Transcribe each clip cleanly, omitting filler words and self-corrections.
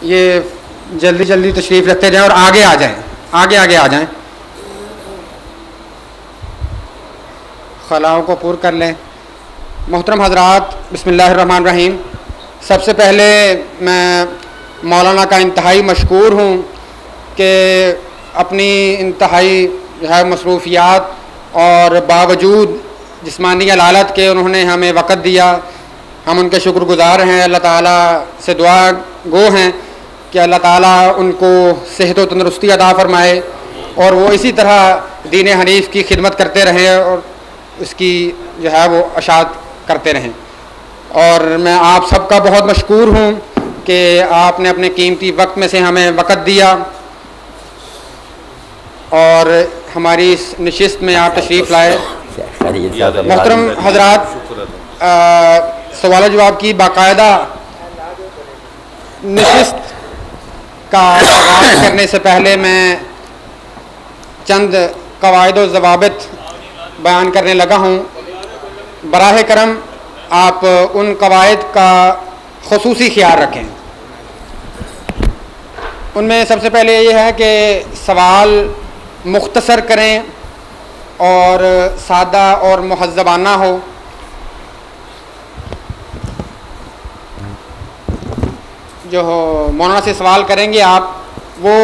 یہ جلدی جلدی تشریف رکھتے جائیں اور آگے آ جائیں، آگے آگے آ جائیں، خلاؤں کو پور کر لیں۔ محترم حضرات، بسم اللہ الرحمن الرحیم۔ سب سے پہلے میں مولانا کا انتہائی مشکور ہوں کہ اپنی انتہائی مصروفیات اور باوجود جسمانی علالت کے انہوں نے ہمیں وقت دیا، ہم ان کے شکر گزار ہیں۔ اللہ تعالیٰ سے دعا گو ہیں کہ اللہ تعالیٰ ان کو صحت و تندرستی عطا فرمائے اور وہ اسی طرح دین حنیف کی خدمت کرتے رہیں اور اس کی وہ اشاعت کرتے رہیں۔ اور میں آپ سب کا بہت مشکور ہوں کہ آپ نے اپنے قیمتی وقت میں سے ہمیں وقت دیا اور ہماری اس نشست میں آپ تشریف لائے۔ محترم حضرات، سوال و جواب کی باقاعدہ نشست کا آغاز کرنے سے پہلے میں چند قواعد و ضوابط بیان کرنے لگا ہوں۔ براہ کرم آپ ان قواعد کا خصوصی خیال رکھیں۔ ان میں سب سے پہلے یہ ہے کہ سوال مختصر کریں اور سادہ اور مہذبانہ ہو۔ جو مولانا سے سوال کریں گے آپ، وہ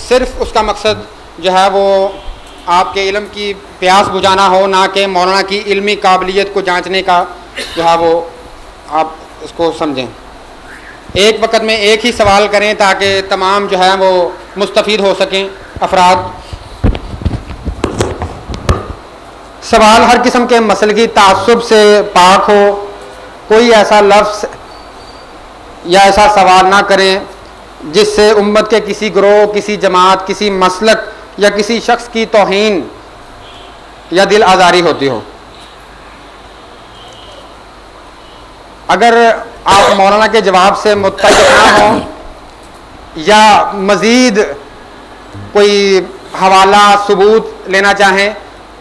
صرف اس کا مقصد وہ آپ کے علم کی پیاس بجھانا ہو، نہ کہ مولانا کی علمی قابلیت کو جانچنے کا وہ آپ اس کو سمجھیں۔ ایک وقت میں ایک ہی سوال کریں تاکہ تمام وہ مستفید ہو سکیں افراد۔ سوال ہر قسم کے مسلکی تعصب سے پاک ہو، کوئی ایسا لفظ یا ایسا سوال نہ کریں جس سے امت کے کسی گروہ، کسی جماعت، کسی مسلک یا کسی شخص کی توہین یا دل آزاری ہوتی ہو۔ اگر آپ مولانا کے جواب سے متفق نہ ہوں یا مزید کوئی حوالہ ثبوت لینا چاہیں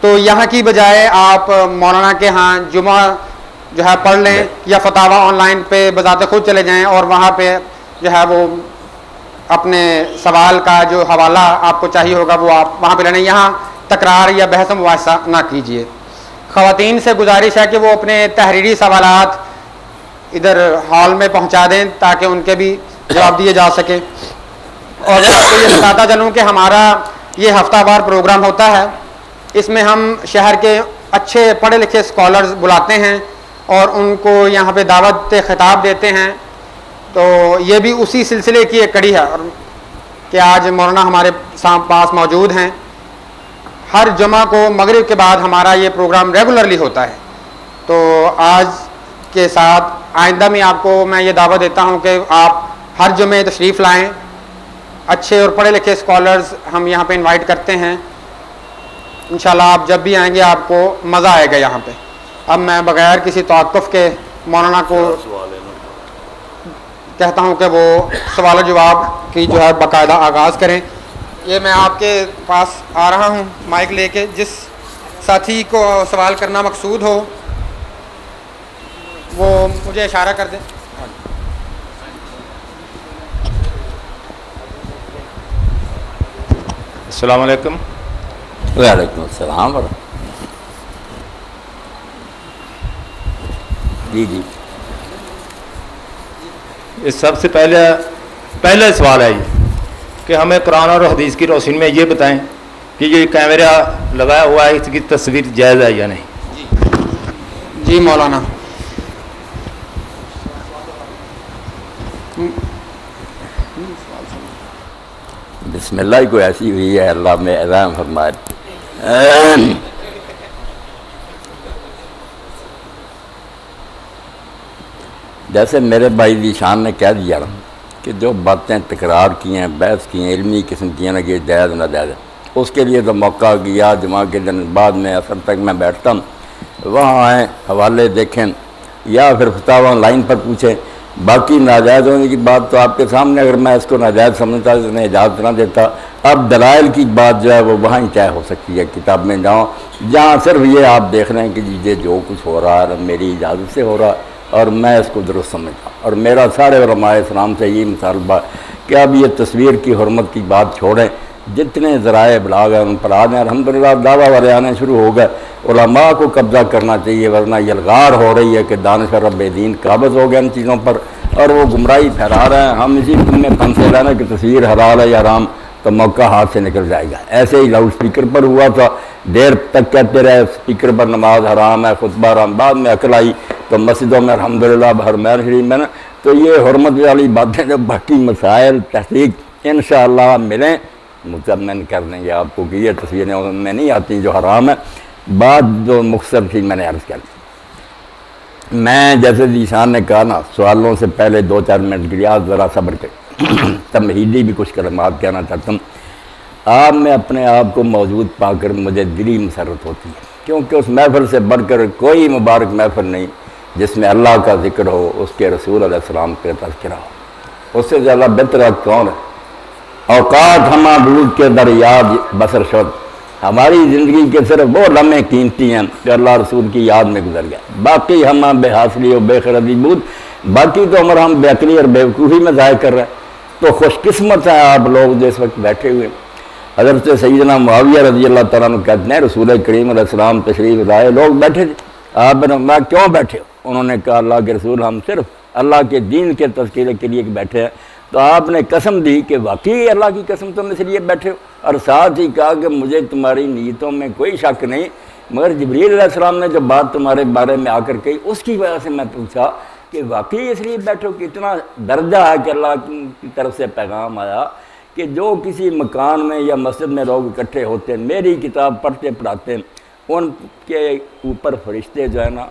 تو یہاں کی بجائے آپ مولانا کے ہاں جمعہ پڑھ لیں یا فتاوی آن لائن پہ بذات خود چلے جائیں اور وہاں پہ وہ اپنے سوال کا حوالہ آپ کو چاہیے ہوگا وہ آپ وہاں پہ لینا۔ یہاں تکرار یا بحث و مباحثہ نہ کیجیے۔ خواتین سے گزارش ہے کہ وہ اپنے تحریری سوالات ادھر ہال میں پہنچا دیں تاکہ ان کے بھی جواب دیے جا سکیں۔ اور آپ کو یہ بتاتا چلوں کہ ہمارا یہ ہفتہ وار پروگرام ہوتا ہے، اس میں ہم شہر کے اچھے پڑھے لکھے اسکالرز بلاتے ہیں اور ان کو یہاں پہ دعوت خطاب دیتے ہیں۔ تو یہ بھی اسی سلسلے کی ایک کڑی ہے اور کہ آج مولانا ہمارے پاس موجود ہیں۔ ہر جمعہ کو مغرب کے بعد ہمارا یہ پروگرام ریگولرلی ہوتا ہے۔ تو آج کے ساتھ آئندہ میں آپ کو میں یہ دعوت دیتا ہوں کہ آپ ہر جمعے تشریف لائیں۔ اچھے اور پڑھے لکھے اسکالرز ہم یہاں پہ انوائٹ کرتے ہیں۔ انشاءاللہ آپ جب بھی آئیں گے آپ کو مزہ آئے گا یہاں پہ۔ اب میں بغیر کسی توقف کے مولانا کو کہتا ہوں کہ وہ سوال و جواب کی باقاعدہ آغاز کریں۔ یہ میں آپ کے پاس آ رہا ہوں مائک لے کے، جس ساتھی کو سوال کرنا مقصود ہو وہ مجھے اشارہ کر دیں۔ السلام علیکم۔ وعلیکم السلام ورحمۃ۔ جی سب سے پہلا سوال ہے یہ کہ ہمیں قرآن اور حدیث کی روشنی میں یہ بتائیں کہ یہ کیمرہ لگایا ہوا ہے اس کی تصویر جائز ہے یا نہیں؟ جی مولانا، بسم اللہ کو ایسی ہوئی ہے، اللہ میں رحم فرمائے۔ جیسے میرے بھائی ذیشان نے کہہ دیا کہ جو باتیں تکرار کی ہیں، بحث کی ہیں، علمی قسم کی ہیں نا کہ جائز نہ جائز، اس کے لیے تو موقع کیا جمعہ کے دن بعد میں اثر تک میں بیٹھتا ہوں، وہاں آئیں حوالے دیکھیں یا پھر فتاوی آن لائن پر پوچھیں۔ باقی ناجائز ہونے کی بات تو آپ کے سامنے، اگر میں اس کو ناجائز سمجھتا تو انہیں اجازت نہ دیتا۔ اب دلائل کی بات جو ہے وہ وہاں ہی طے ہو سکتی ہے، کتاب میں جاؤ جہاں صرف یہ آپ دیکھ رہے ہیں کہ یہ جو کچھ ہو رہا ہے میری اجازت سے ہو رہا ہے اور میں اس کو درست سمجھتا ہوں، اور میرا سارے علماء اسلام سے یہ مطالبہ کہ اب یہ تصویر کی حرمت کی بات چھوڑیں، جتنے ذرائع ابلاغ ہیں ان پر آ جائیں۔ الحمدللہ دعویٰ والے آنے شروع ہو گئے، علماء کو قبضہ کرنا چاہیے، ورنہ یہ الغار ہو رہی ہے کہ دانشور رب دین قابض ہو گئے ان چیزوں پر اور وہ گمراہی پھیلا رہے ہیں۔ ہم اسی میں پھنسے رہنا کہ تصویر حلال ہے یا حرام، تو موقع ہاتھ سے نکل جائے گا۔ ایسے ہی لاؤڈ سپیکر پر ہوا تھا، دیر تک کہتے رہے سپیکر پر نماز حرام ہے، خطبہ حرام، بعد میں عقل آئی تو مسجدوں میں الحمدللہ حرمین شریف میں نا، تو یہ حرمت والی باتیں جو باقی مسائل تحقیق انشاءاللہ ملیں مطمئن کر دیں گے آپ کو کہ یہ تصویریں ان میں نہیں آتی جو حرام ہے۔ بات جو مختصر تھی میں نے عرض کر دی۔ میں جیسے ذیشان نے کہا نا، سوالوں سے پہلے 2-4 منٹ کے لیے آپ ذرا صبر کریں، تمہیدی بھی کچھ کلمات کہنا چاہتا ہوں۔ آپ میں اپنے آپ کو موجود پا کر مجھے دلی مسرت ہوتی ہے، کیونکہ اس محفل سے بڑھ کر کوئی مبارک محفل نہیں جس میں اللہ کا ذکر ہو، اس کے رسول علیہ السلام کا تذکرہ ہو۔ اس سے زیادہ بہتر کون ہے؟ اوقات ہمہ بود کے در یاد بسر شد، ہماری زندگی کے صرف وہ لمحے قیمتی ہیں کہ اللہ رسول کی یاد میں گزر گئے، باقی ہمہ بے حاصلی و بے خردی بود، باقی تو عمر ہم بے عقلی اور بے وقوفی میں ضائع کر رہے ہیں۔ تو خوش قسمت ہیں آپ لوگ جو اس وقت بیٹھے ہوئے۔ حضرت سیدنا معاویہ رضی اللہ تعالیٰ عنہ کہتے ہیں رسول کریم علیہ السلام تشریف لائے، لوگ بیٹھے تھے، آپ نے فرمایا کیوں بیٹھے ہو؟ انہوں نے کہا اللہ کے رسول ہم صرف اللہ کے دین کے تذکرے کے لیے بیٹھے ہیں۔ تو آپ نے قسم دی کہ واقعی اللہ کی قسم تم اس لیے بیٹھے ہو، اور ساتھ ہی کہا کہ مجھے تمہاری نیتوں میں کوئی شک نہیں، مگر جبریل علیہ السلام نے جو بات تمہارے بارے میں آ کر کہی اس کی وجہ سے میں پوچھا کہ واقعی اس لیے بیٹھو کہ اتنا درجہ ہے کہ اللہ کی طرف سے پیغام آیا کہ جو کسی مکان میں یا مسجد میں لوگ اکٹھے ہوتے ہیں، میری کتاب پڑھتے پڑھاتے ہیں، ان کے اوپر فرشتے جو ہے نا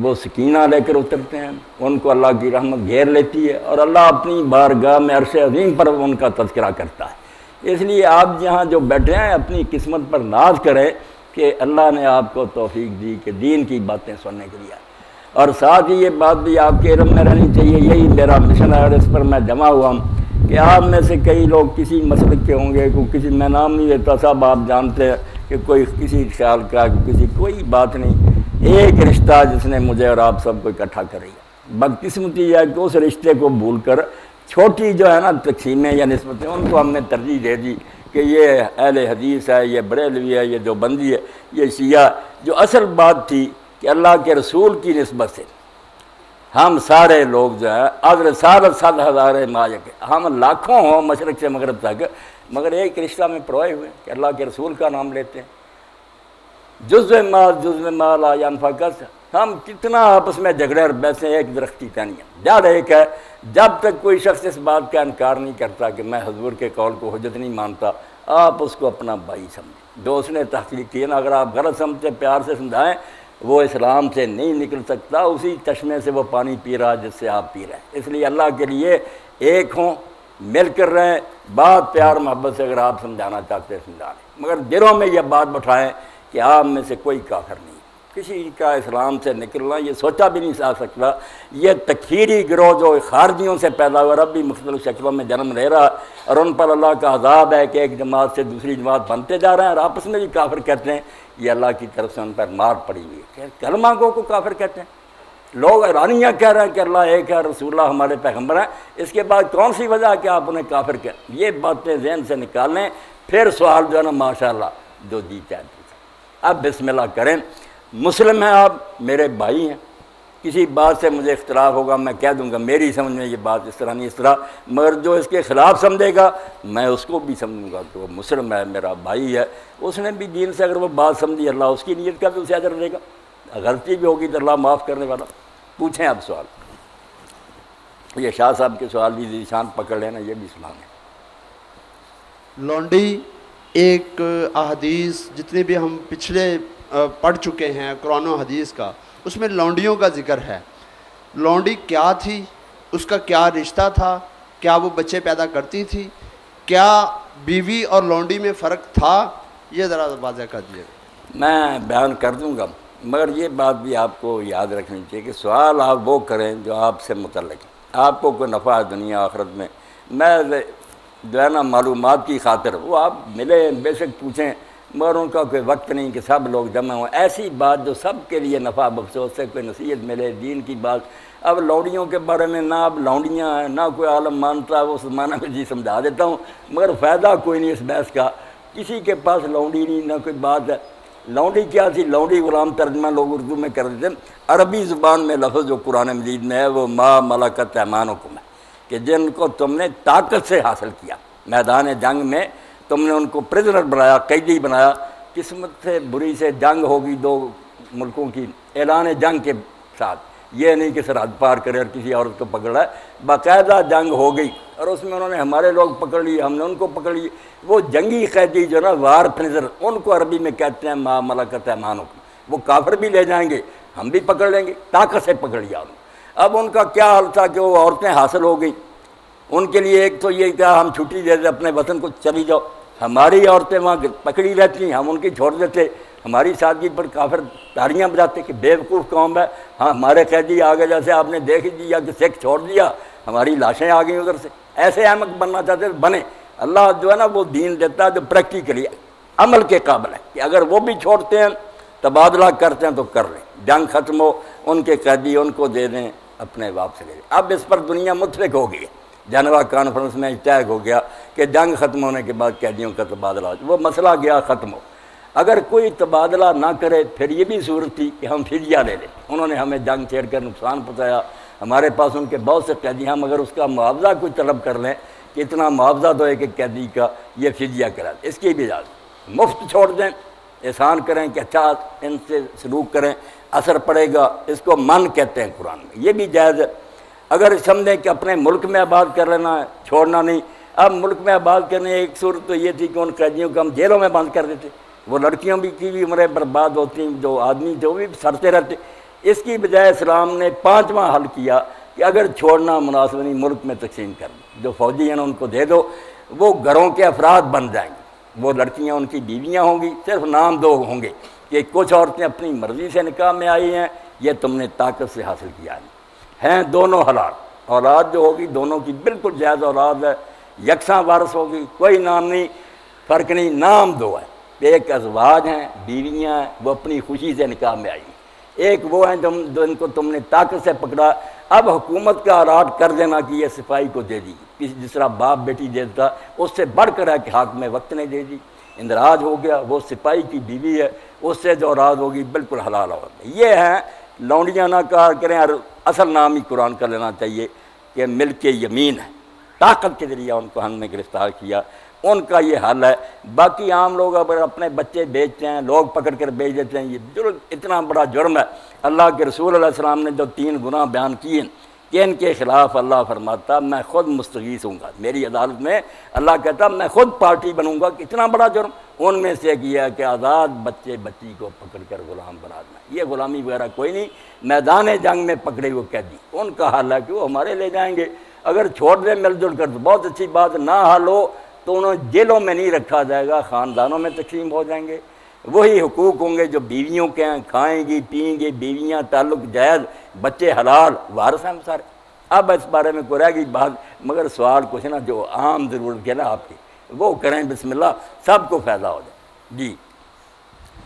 وہ سکینہ لے کر اترتے ہیں، ان کو اللہ کی رحمت گھیر لیتی ہے اور اللہ اپنی بارگاہ میں عرش عظیم پر ان کا تذکرہ کرتا ہے۔ اس لیے آپ یہاں جو بیٹھے ہیں اپنی قسمت پر ناز کریں کہ اللہ نے آپ کو توفیق دی کہ دین کی باتیں سننے کے لیے، اور ساتھ ہی یہ بات بھی آپ کے علم میں رہنی چاہیے، یہی میرا مشن ہے اور اس پر میں جمع ہوا ہوں کہ آپ میں سے کئی لوگ کسی مسلک کے ہوں گے، کوئی کسی میں نام نہیں لیتا، سب آپ جانتے ہیں کہ کوئی کسی خیال کا کسی کوئی بات نہیں، ایک رشتہ جس نے مجھے اور آپ سب کو اکٹھا کر رہی ہے۔ بدقسمتی یہ ہے کہ اس رشتے کو بھول کر چھوٹی جو ہے نا تقسیمیں یا نسبتیں ان کو ہم نے ترجیح دے دی کہ یہ اہل حدیث ہے، یہ بریلوی ہے، یہ دیوبندی ہے، یہ شیعہ۔ جو اصل بات تھی کہ اللہ کے رسول کی نسبت سے ہم سارے لوگ جو ہے عدل 7,000 مایک، ہم لاکھوں ہوں مشرق سے مغرب تک، مگر ایک رشتہ میں پروئے ہوئے کہ اللہ کے رسول کا نام لیتے ہیں۔ جزء ما لا ينفقس، ہم کتنا آپس میں جھگڑے اور بحثیں ایک درخت کی ٹہنیاں، یاد ایک ہے جب تک کوئی شخص اس بات کا انکار نہیں کرتا کہ میں حضور کے قول کو حجت نہیں مانتا، آپ اس کو اپنا بھائی سمجھیں۔ جو اس نے تحقیق کی نا، اگر آپ غلط سمجھتے پیار سے سمجھائیں، وہ اسلام سے نہیں نکل سکتا، اسی چشمے سے وہ پانی پی رہا جس سے آپ پی رہے ہیں۔ اس لیے اللہ کے لیے ایک ہوں، مل کر رہیں، بات پیار محبت سے اگر آپ سمجھانا چاہتے ہیں سمجھا لیں، مگر دلوں میں یہ بات بٹھائیں کہ آپ میں سے کوئی کافر نہیں، کسی کا اسلام سے نکلنا یہ سوچا بھی نہیں آ سکتا۔ یہ تکفیری گروہ جو خارجیوں سے پیدا ہوا اب بھی مختلف شکلوں میں جنم لے رہا، اور ان پر اللہ کا عذاب ہے کہ ایک جماعت سے دوسری جماعت بنتے جا رہے ہیں اور آپس میں بھی کافر کہتے ہیں، یہ اللہ کی طرف سے ان پر مار پڑی ہوئی ہے۔ کلمہ گو کو کافر کہتے ہیں، لوگ حیرانیاں کہہ رہے ہیں کہ اللہ ایک ہے، رسول اللہ ہمارے پیغمبر ہیں، اس کے بعد کون سی وجہ ہے کہ آپ انہیں کافر کہیں؟ یہ باتیں ذہن سے نکالیں، پھر سوال جو ہے نا ماشاءاللہ جو جی چاہتے ہیں۔ اب بسم اللہ کریں۔ مسلم ہیں آپ، میرے بھائی ہیں، کسی بات سے مجھے اختلاف ہوگا میں کہہ دوں گا میری سمجھ میں یہ بات اس طرح نہیں اس طرح، مگر جو اس کے خلاف سمجھے گا میں اس کو بھی سمجھوں گا کہ وہ مسلم ہے، میرا بھائی ہے، اس نے بھی دین سے اگر وہ بات سمجھی اللہ اس کی نیت کا بھی اسے اجر دے گا، غلطی بھی ہوگی تو اللہ معاف کرنے والا۔ پوچھیں اب سوال۔ یہ شاہ صاحب کے سوال بھی ذیشان پکڑ لینا، یہ بھی سلام ہے۔ لونڈی ایک احادیث جتنے بھی ہم پچھلے پڑھ چکے ہیں قرآن و حدیث کا، اس میں لونڈیوں کا ذکر ہے۔ لونڈی کیا تھی، اس کا کیا رشتہ تھا، کیا وہ بچے پیدا کرتی تھی، کیا بیوی اور لونڈی میں فرق تھا، یہ ذرا واضح کر دیجیے۔ میں بیان کر دوں گا، مگر یہ بات بھی آپ کو یاد رکھنی چاہیے کہ سوال آپ وہ کریں جو آپ سے متعلق ہے، آپ کو کوئی نفع ہے دنیا آخرت میں۔ میں جو ہے نا معلومات کی خاطر وہ آپ ملے بے شک پوچھیں، مگر ان کا کوئی وقت نہیں کہ سب لوگ جمع ہوں. ایسی بات جو سب کے لیے نفع بخش ہو، اس سے کوئی نصیحت ملے دین کی بات. اب لونڈیوں کے بارے میں نہ اب لونڈیاں ہیں نہ کوئی عالم مانتا ہے، وہ زمانہ میں جی سمجھا دیتا ہوں، مگر فائدہ کوئی نہیں اس بحث کا. کسی کے پاس لونڈی نہیں، نہ کوئی بات ہے. لونڈی کیا تھی؟ لونڈی غلام ترجمہ لوگ اردو میں کر دیتے ہیں. عربی زبان میں لفظ جو قرآن مجید میں ہے وہ ما ملکت ایمانکم ہے، کہ جن کو تم نے طاقت سے حاصل کیا، میدان جنگ میں تم نے ان کو پریزنر بنایا، قیدی بنایا. قسمت سے بری سے جنگ ہوگی دو ملکوں کی اعلان جنگ کے ساتھ، یہ نہیں کہ سرحد پار کرے اور کسی عورت کو پکڑا ہے، باقاعدہ جنگ ہو گئی اور اس میں انہوں نے ہمارے لوگ پکڑ لیے، ہم نے ان کو پکڑ لیے. وہ جنگی قیدی جو نا وار پریزنر، ان کو عربی میں کہتے ہیں ما ملکت ایمانکم. وہ کافر بھی لے جائیں گے، ہم بھی پکڑ لیں گے، طاقت سے پکڑ لیا. اب ان کا کیا حال تھا کہ وہ عورتیں حاصل ہو گئی. ان کے لیے ایک تو یہ کہا ہم چھٹی دے دیں اپنے وطن کو چلی جاؤ. ہماری عورتیں وہاں پکڑی رہتی، ہم ان کی چھوڑ دیتے. ہماری سادگی پر کافر تاڑیاں بجاتے کہ بے وقوف قوم ہے. ہاں ہمارے قیدی آگے جیسے آپ نے دیکھ دیا کہ سکھ چھوڑ دیا، ہماری لاشیں آ گئیں ادھر سے. ایسے احمق بننا چاہتے بنے. اللہ جو ہے نا وہ دین دیتا ہے جو پریکٹیکلی عمل کے قابل ہے، کہ اگر وہ بھی چھوڑتے ہیں تبادلہ کرتے ہیں تو کر لیں. جنگ ختم ہو، ان کے قیدی ان کو دے دیں، اپنے واپس لے لیں. اب اس پر دنیا متفق ہو گئی ہے. جنیوا کانفرنس میں طے ہو گیا کہ جنگ ختم ہونے کے بعد قیدیوں کا تبادلہ ہو. وہ مسئلہ گیا ختم ہو. اگر کوئی تبادلہ نہ کرے پھر یہ بھی صورت تھی کہ ہم فدیہ لے لیں. انہوں نے ہمیں جنگ چھیڑ کر نقصان پہنچایا، ہمارے پاس ان کے بہت سے قیدی، ہم اگر اس کا معاوضہ کوئی طلب کر لیں کہ اتنا معاوضہ دو ایک قیدی کا، یہ فدیہ کرا دیں، اس کی بھی اجازت. مفت چھوڑ دیں، احسان کریں کہ اچھا ان سے سلوک کریں، اثر پڑے گا، اس کو من کہتے ہیں قرآن میں، یہ بھی جائز ہے. اگر سمجھیں کہ اپنے ملک میں آباد کر لینا ہے، چھوڑنا نہیں. اب ملک میں آباد کرنے ایک صورت تو یہ تھی کہ ان قیدیوں کو ہم جیلوں میں بند کر دیتے، وہ لڑکیوں بھی کی بھی عمریں برباد ہوتی، جو آدمی جو بھی سڑتے رہتے. اس کی بجائے اسلام نے 5واں حل کیا کہ اگر چھوڑنا مناسب نہیں ملک میں تقسیم کر دو، جو فوجی ہیں ان کو دے دو، وہ گھروں کے افراد بن جائیں گے. وہ لڑکیاں ان کی بیویاں ہوں گی، صرف نام دو ہوں گے کہ کچھ عورتیں اپنی مرضی سے نکاح میں آئی ہیں، یہ تم نے طاقت سے حاصل کیا ہیں دونوں حلال. اولاد جو ہوگی دونوں کی بالکل جائز اولاد ہے، یکساں وارث ہوگی، کوئی نام نہیں، فرق نہیں، نام دو ہے. ایک ازواج ہیں، بیویاں ہیں، وہ اپنی خوشی سے نکاح میں آئی. ایک وہ ہیں جو ان کو تم نے طاقت سے پکڑا. اب حکومت کا اراٹ کر دینا کہ یہ صفائی کو دے دی، جس طرح باپ بیٹی دیتا، اس سے بڑھ کر ہے کہ حق میں وقت نے دے دی. اندراج ہو گیا، وہ سپاہی کی بیوی ہے، اس سے جو اولاد ہوگی بالکل حلال ہوگا. یہ ہیں لونڈیاں نہ کہا کریں، اور اصل نام ہی قرآن کا لینا چاہیے کہ ملک یمین ہے. طاقت کے ذریعہ ان کو ہم نے گرفتار کیا، ان کا یہ حل ہے. باقی عام لوگ اگر اپنے بچے بیچتے ہیں، لوگ پکڑ کر بیچ دیتے ہیں، یہ جرم اتنا بڑا جرم ہے. اللہ کے رسول علیہ السلام نے جو 3 گناہ بیان کیے کہ ان کے خلاف اللہ فرماتا میں خود مستغیث ہوں گا. میری عدالت میں اللہ کہتا میں خود پارٹی بنوں گا. اتنا بڑا جرم ان میں سے کیا کہ آزاد بچے بچی کو پکڑ کر غلام بنا دینا. یہ غلامی وغیرہ کوئی نہیں، میدان جنگ میں پکڑے ہوئے قیدی ان کا حل ہے کہ وہ ہمارے لے جائیں گے. اگر چھوڑ دیں مل جل کر تو بہت اچھی بات، نہ حل ہو تو انہیں جیلوں میں نہیں رکھا جائے گا، خاندانوں میں تقسیم ہو جائیں گے. وہی حقوق ہوں گے جو بیویوں کے ہیں، کھائیں گی پئیں گی، بیویاں تعلق جائز، بچے حلال، وارث ہیں سارے. اب اس بارے میں کوئی رہ گئی بات، مگر سوال کچھ نا جو عام ضرورت ہے نا آپ کی وہ کریں، بسم اللہ، سب کو فائدہ ہو جائے. جی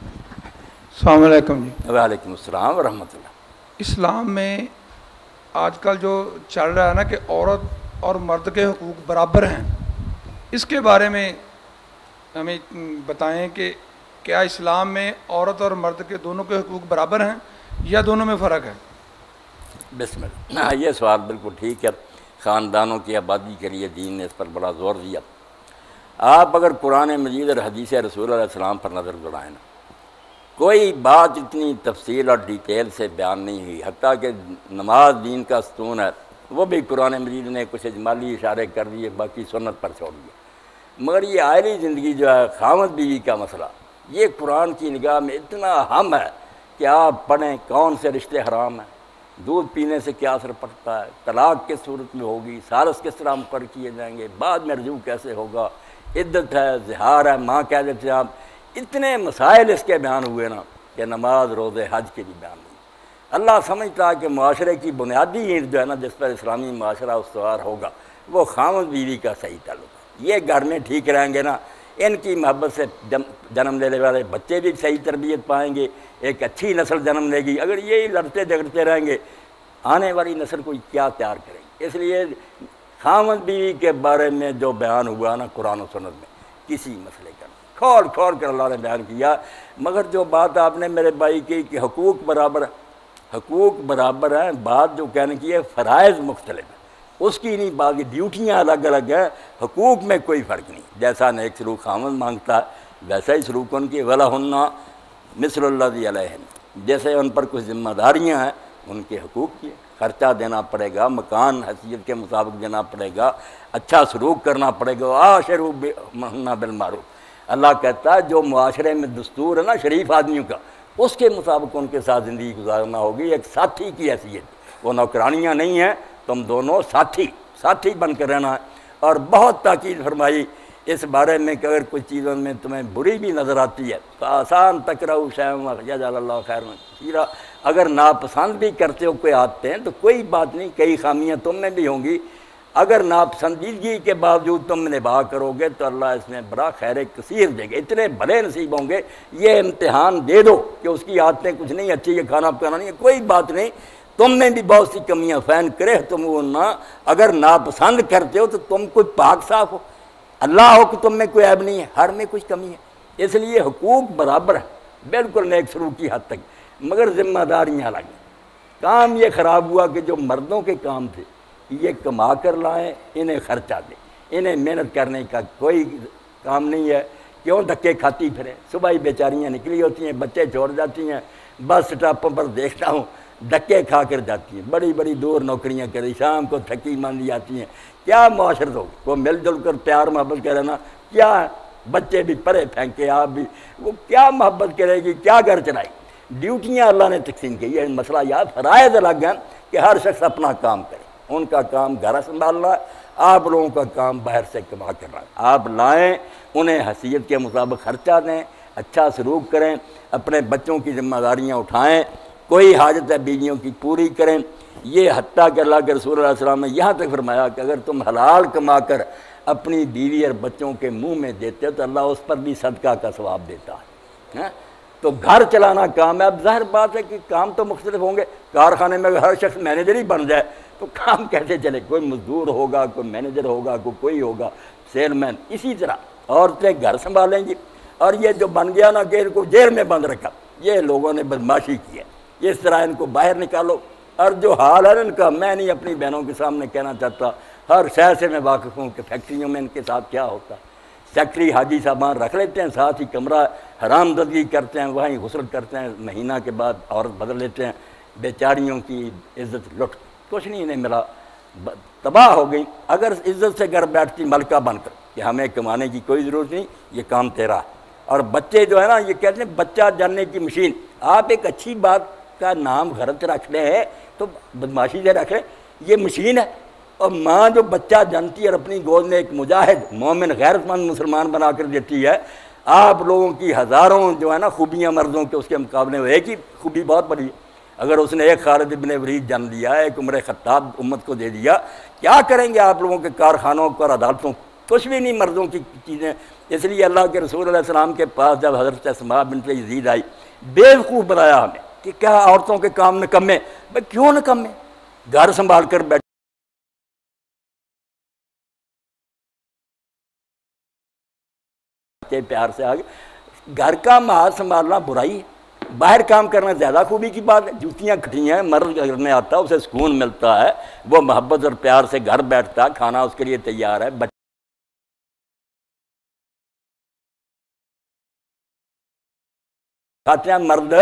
السلام علیکم. جی وعلیکم السلام ورحمۃ اللہ. اسلام میں آج کل جو چل رہا ہے نا کہ عورت اور مرد کے حقوق برابر ہیں، اس کے بارے میں ہمیں بتائیں کہ کیا اسلام میں عورت اور مرد کے دونوں کے حقوق برابر ہیں یا دونوں میں فرق ہے؟ بسم اللہ. یہ سوال بالکل ٹھیک ہے. خاندانوں کی آبادی کے لیے دین نے اس پر بڑا زور دیا. آپ اگر قرآن مجید اور حدیث رسول علیہ السلام پر نظر دوڑائیں نا، کوئی بات اتنی تفصیل اور ڈیٹیل سے بیان نہیں ہوئی. حتیٰ کہ نماز دین کا ستون ہے، وہ بھی قرآن مجید نے کچھ اجمالی اشارے کر دیے، باقی سنت پر چھوڑ دیا. مگر یہ عائلی زندگی جو ہے، خاوند بیوی کا مسئلہ، یہ قرآن کی نگاہ میں اتنا اہم ہے کہ آپ پڑھیں کون سے رشتے حرام ہیں، دودھ پینے سے کیا اثر پڑتا ہے، طلاق کس صورت میں ہوگی، سارس کس طرح مقرر کیے جائیں گے، بعد میں رجوع کیسے ہوگا، عدت ہے، زہار ہے، ماں کہہ دیتے ہیں آپ. اتنے مسائل اس کے بیان ہوئے نا کہ نماز روزے حج کے بھی بیان ہوئے. اللہ سمجھتا ہے کہ معاشرے کی بنیادی اینٹ جو ہے نا جس پر اسلامی معاشرہ استوار ہوگا وہ خاوند بیوی کا صحیح تعلق ہے. یہ گھر میں ٹھیک رہیں گے نا، ان کی محبت سے جنم لینے والے بچے بھی صحیح تربیت پائیں گے، ایک اچھی نسل جنم لے گی۔ اگر یہی لڑتے جھگڑتے رہیں گے آنے والی نسل کو کیا تیار کریں گے؟ اس لیے خاوند بیوی کے بارے میں جو بیان ہوا نا قرآن و سنت میں، کسی مسئلے کا کھول کھول کر اللہ نے بیان کیا۔ مگر جو بات آپ نے میرے بھائی کی کہ حقوق برابر ہیں، بات جو کہنے کی ہے فرائض مختلف ہیں، اس کی نہیں بات، ڈیوٹیاں الگ الگ ہیں، حقوق میں کوئی فرق نہیں۔ جیسا نیک سلوک خاوند مانگتا ہے ویسا ہی سلوک ان کی، وَلَهُنَّ مِثْلُ الَّذِي عَلَيْهِنَّ، جیسے ان پر کچھ ذمہ داریاں ہیں ان کے حقوق کی، خرچہ دینا پڑے گا، مکان حیثیت کے مطابق دینا پڑے گا، اچھا سلوک کرنا پڑے گا، وَعَاشِرُوا بِهُنَّ بِالْمَعْرُوفِ۔ اللہ کہتا ہے جو معاشرے میں دستور ہے نا شریف آدمیوں کا، اس کے مطابق ان کے ساتھ زندگی گزارنا ہوگی، ایک ساتھی کی حیثیت، وہ نوکرانیاں نہیں ہیں، تم دونوں ساتھی بن کر رہنا ہے۔ اور بہت تاکید فرمائی اس بارے میں کہ اگر کچھ چیزوں میں تمہیں بری بھی نظر آتی ہے تو آسان تکرہوا شیئا یجعل اللہ خیرا کثیرا، اگر ناپسند بھی کرتے ہو کوئی عادتیں تو کوئی بات نہیں، کئی خامیاں تم میں بھی ہوں گی، اگر ناپسندیدگی کے باوجود تم نبھا کرو گے تو اللہ اس میں بڑا خیر کثیر دے گا، اتنے بھلے نصیب ہوں گے۔ یہ امتحان دے دو کہ اس کی عادتیں کچھ نہیں اچھی، یہ کھانا پکانا نہیں ہے، کوئی بات نہیں، تم میں بھی بہت سی کمیاں، فین کرے تم وہ نہ، اگر ناپسند کرتے ہو تو تم کوئی پاک صاف ہو، اللہ ہو کہ تم میں کوئی عیب نہیں ہے، ہر میں کچھ کمی ہے۔ اس لیے حقوق برابر ہے بالکل نیک سلوک کی حد تک، مگر ذمہ داریاں الگ ہیں۔ کام یہ خراب ہوا کہ جو مردوں کے کام تھے یہ کما کر لائیں، انہیں خرچہ دیں، انہیں محنت کرنے کا کوئی کام نہیں ہے، کیوں دھکے کھاتی پھریں؟ صبح ہی بیچاریاں نکلی ہوتی ہیں، بچے چھوڑ جاتی ہیں، بس سٹاپوں پر دیکھتا ہوں دھکے کھا کر جاتی ہیں، بڑی بڑی دور نوکریاں کری، شام کو تھکی ماندی آتی ہیں۔ کیا معاشرت ہوگی؟ وہ مل جل کر پیار محبت کر رہنا کیا ہے؟ بچے بھی پرے پھینکے، آپ بھی، وہ کیا محبت کرے گی، کیا گھر چلائے گی؟ ڈیوٹیاں اللہ نے تقسیم کی، یہ مسئلہ یاد، فرائض الگ ہیں کہ ہر شخص اپنا کام کرے، ان کا کام گھر سنبھالنا ہے، آپ لوگوں کا کام باہر سے کما کر رہا ہے، آپ لائیں، انہیں حیثیت کے مطابق خرچہ دیں، اچھا سلوک کریں، اپنے بچوں کی ذمہ داریاں اٹھائیں، کوئی حاجت ہے بیویوں کی پوری کریں۔ یہ حتیٰ کہ اللہ کے رسول اللہ علیہ وسلم نے یہاں تک فرمایا کہ اگر تم حلال کما کر اپنی بیوی اور بچوں کے منہ میں دیتے ہو تو اللہ اس پر بھی صدقہ کا ثواب دیتا ہے۔ تو گھر چلانا کام ہے، اب ظاہر بات ہے کہ کام تو مختلف ہوں گے، کارخانے میں اگر ہر شخص مینیجر ہی بن جائے تو کام کیسے چلے؟ کوئی مزدور ہوگا، کوئی مینیجر ہوگا، کوئی ہوگا سیل مین، اسی طرح عورتیں گھر سنبھالیں گی۔ اور یہ جو بن گیا نا کہ ان کو جیل میں بند رکھا، یہ لوگوں نے بدماشی کی ہے، اس طرح ان کو باہر نکالو۔ اور جو حال ہے ان کا، میں نہیں اپنی بہنوں کے سامنے کہنا چاہتا، ہر شہر سے میں واقف ہوں کہ فیکٹریوں میں ان کے ساتھ کیا ہوتا ہے۔ سیکٹری حاجی صاحبان رکھ لیتے ہیں، ساتھ ہی کمرہ حرام زدگی کرتے ہیں، وہیں غسل کرتے ہیں، مہینہ کے بعد عورت بدل لیتے ہیں، بیچاریوں کی عزت لٹ، کچھ نہیں انہیں ملا، تباہ ہو گئی۔ اگر عزت سے گھر بیٹھتی ملکہ بن کر کہ ہمیں کمانے کی کوئی ضرورت نہیں، یہ کام تیرا ہے۔ اور بچے جو ہے نا، یہ کہتے ہیں بچہ جاننے کی مشین، آپ ایک اچھی بات کا نام غلط رکھ لیں ہے تو بدماشی سے رکھ لیں، یہ مشین ہے۔ اور ماں جو بچہ جانتی ہے اور اپنی گود میں ایک مجاہد مومن غیرت مند مسلمان بنا کر دیتی ہے، آپ لوگوں کی ہزاروں جو ہے نا خوبیاں مردوں کے اس کے مقابلے میں ایک ہی خوبی بہت بڑی ہے۔ اگر اس نے ایک خالد بن ولید جان دیا، ایک عمر خطاب امت کو دے دیا، کیا کریں گے آپ لوگوں کے کارخانوں اور عدالتوں؟ کچھ بھی نہیں مردوں کی چیزیں۔ اس لیے اللہ کے رسول علیہ السلام کے پاس جب حضرت اسماء بنت یزید آئی، بیوقوف بنایا ہمیں کہ کیا عورتوں کے کام نکمے؟ بھائی کیوں نکمے؟ گھر سنبھال کر بیٹھے پیار سے آگے، گھر کا مال سنبھالنا برائی ہے، باہر کام کرنا زیادہ خوبی کی بات ہے۔ جوتیاں کھٹی ہیں، مرد کرنے آتا، اسے سکون ملتا ہے، وہ محبت اور پیار سے گھر بیٹھتا، کھانا اس کے لیے تیار ہے، کھاتے ہیں۔ مرد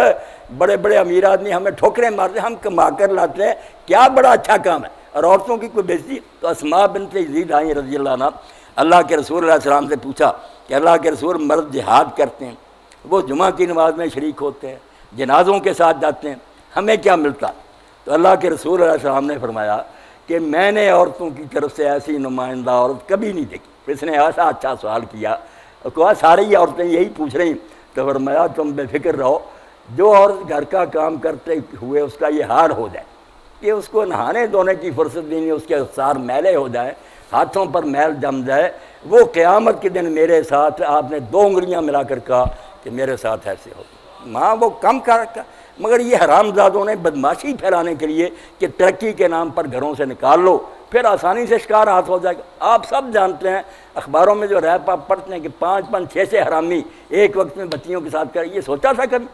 بڑے بڑے امیر آدمی ہمیں ٹھوکریں مارتے ہیں، ہم کما کر لاتے ہیں، کیا بڑا اچھا کام ہے۔ اور عورتوں کی کوئی بےزتی؟ تو اسماء بنت یزید آئیں رضی اللہ عنہ، اللہ کے رسول علیہ السلام سے پوچھا کہ اللہ کے رسول، مرد جہاد کرتے ہیں، وہ جمعہ کی نماز میں شریک ہوتے ہیں، جنازوں کے ساتھ جاتے ہیں، ہمیں کیا ملتا؟ تو اللہ کے رسول علیہ السلام نے فرمایا کہ میں نے عورتوں کی طرف سے ایسی نمائندہ عورت کبھی نہیں دیکھی۔ اس نے ایسا اچھا سوال کیا، کہا ساری عورتیں یہی پوچھ رہی، تو فرمایا تم بے فکر رہو، جو عورت گھر کا کام کرتے ہوئے اس کا یہ حال ہو جائے کہ اس کو نہانے دھونے کی فرصت نہیں، اس کے سار میلے ہو جائیں، ہاتھوں پر میل جم جائے، وہ قیامت کے دن میرے ساتھ آپ نے 2 انگلیاں ملا کر کہا کہ میرے ساتھ ایسے ہو. ماں وہ کم کر رکھا، مگر یہ حرام زادوں نے بدماشی پھیلانے کے لیے کہ ترقی کے نام پر گھروں سے نکال لو، پھر آسانی سے شکار ہاتھ ہو جائے گا. آپ سب جانتے ہیں اخباروں میں جو ریپ آپ پڑھتے ہیں کہ 5 6 حرامی ایک وقت میں بچیوں کے ساتھ کر، یہ سوچا تھا کبھی؟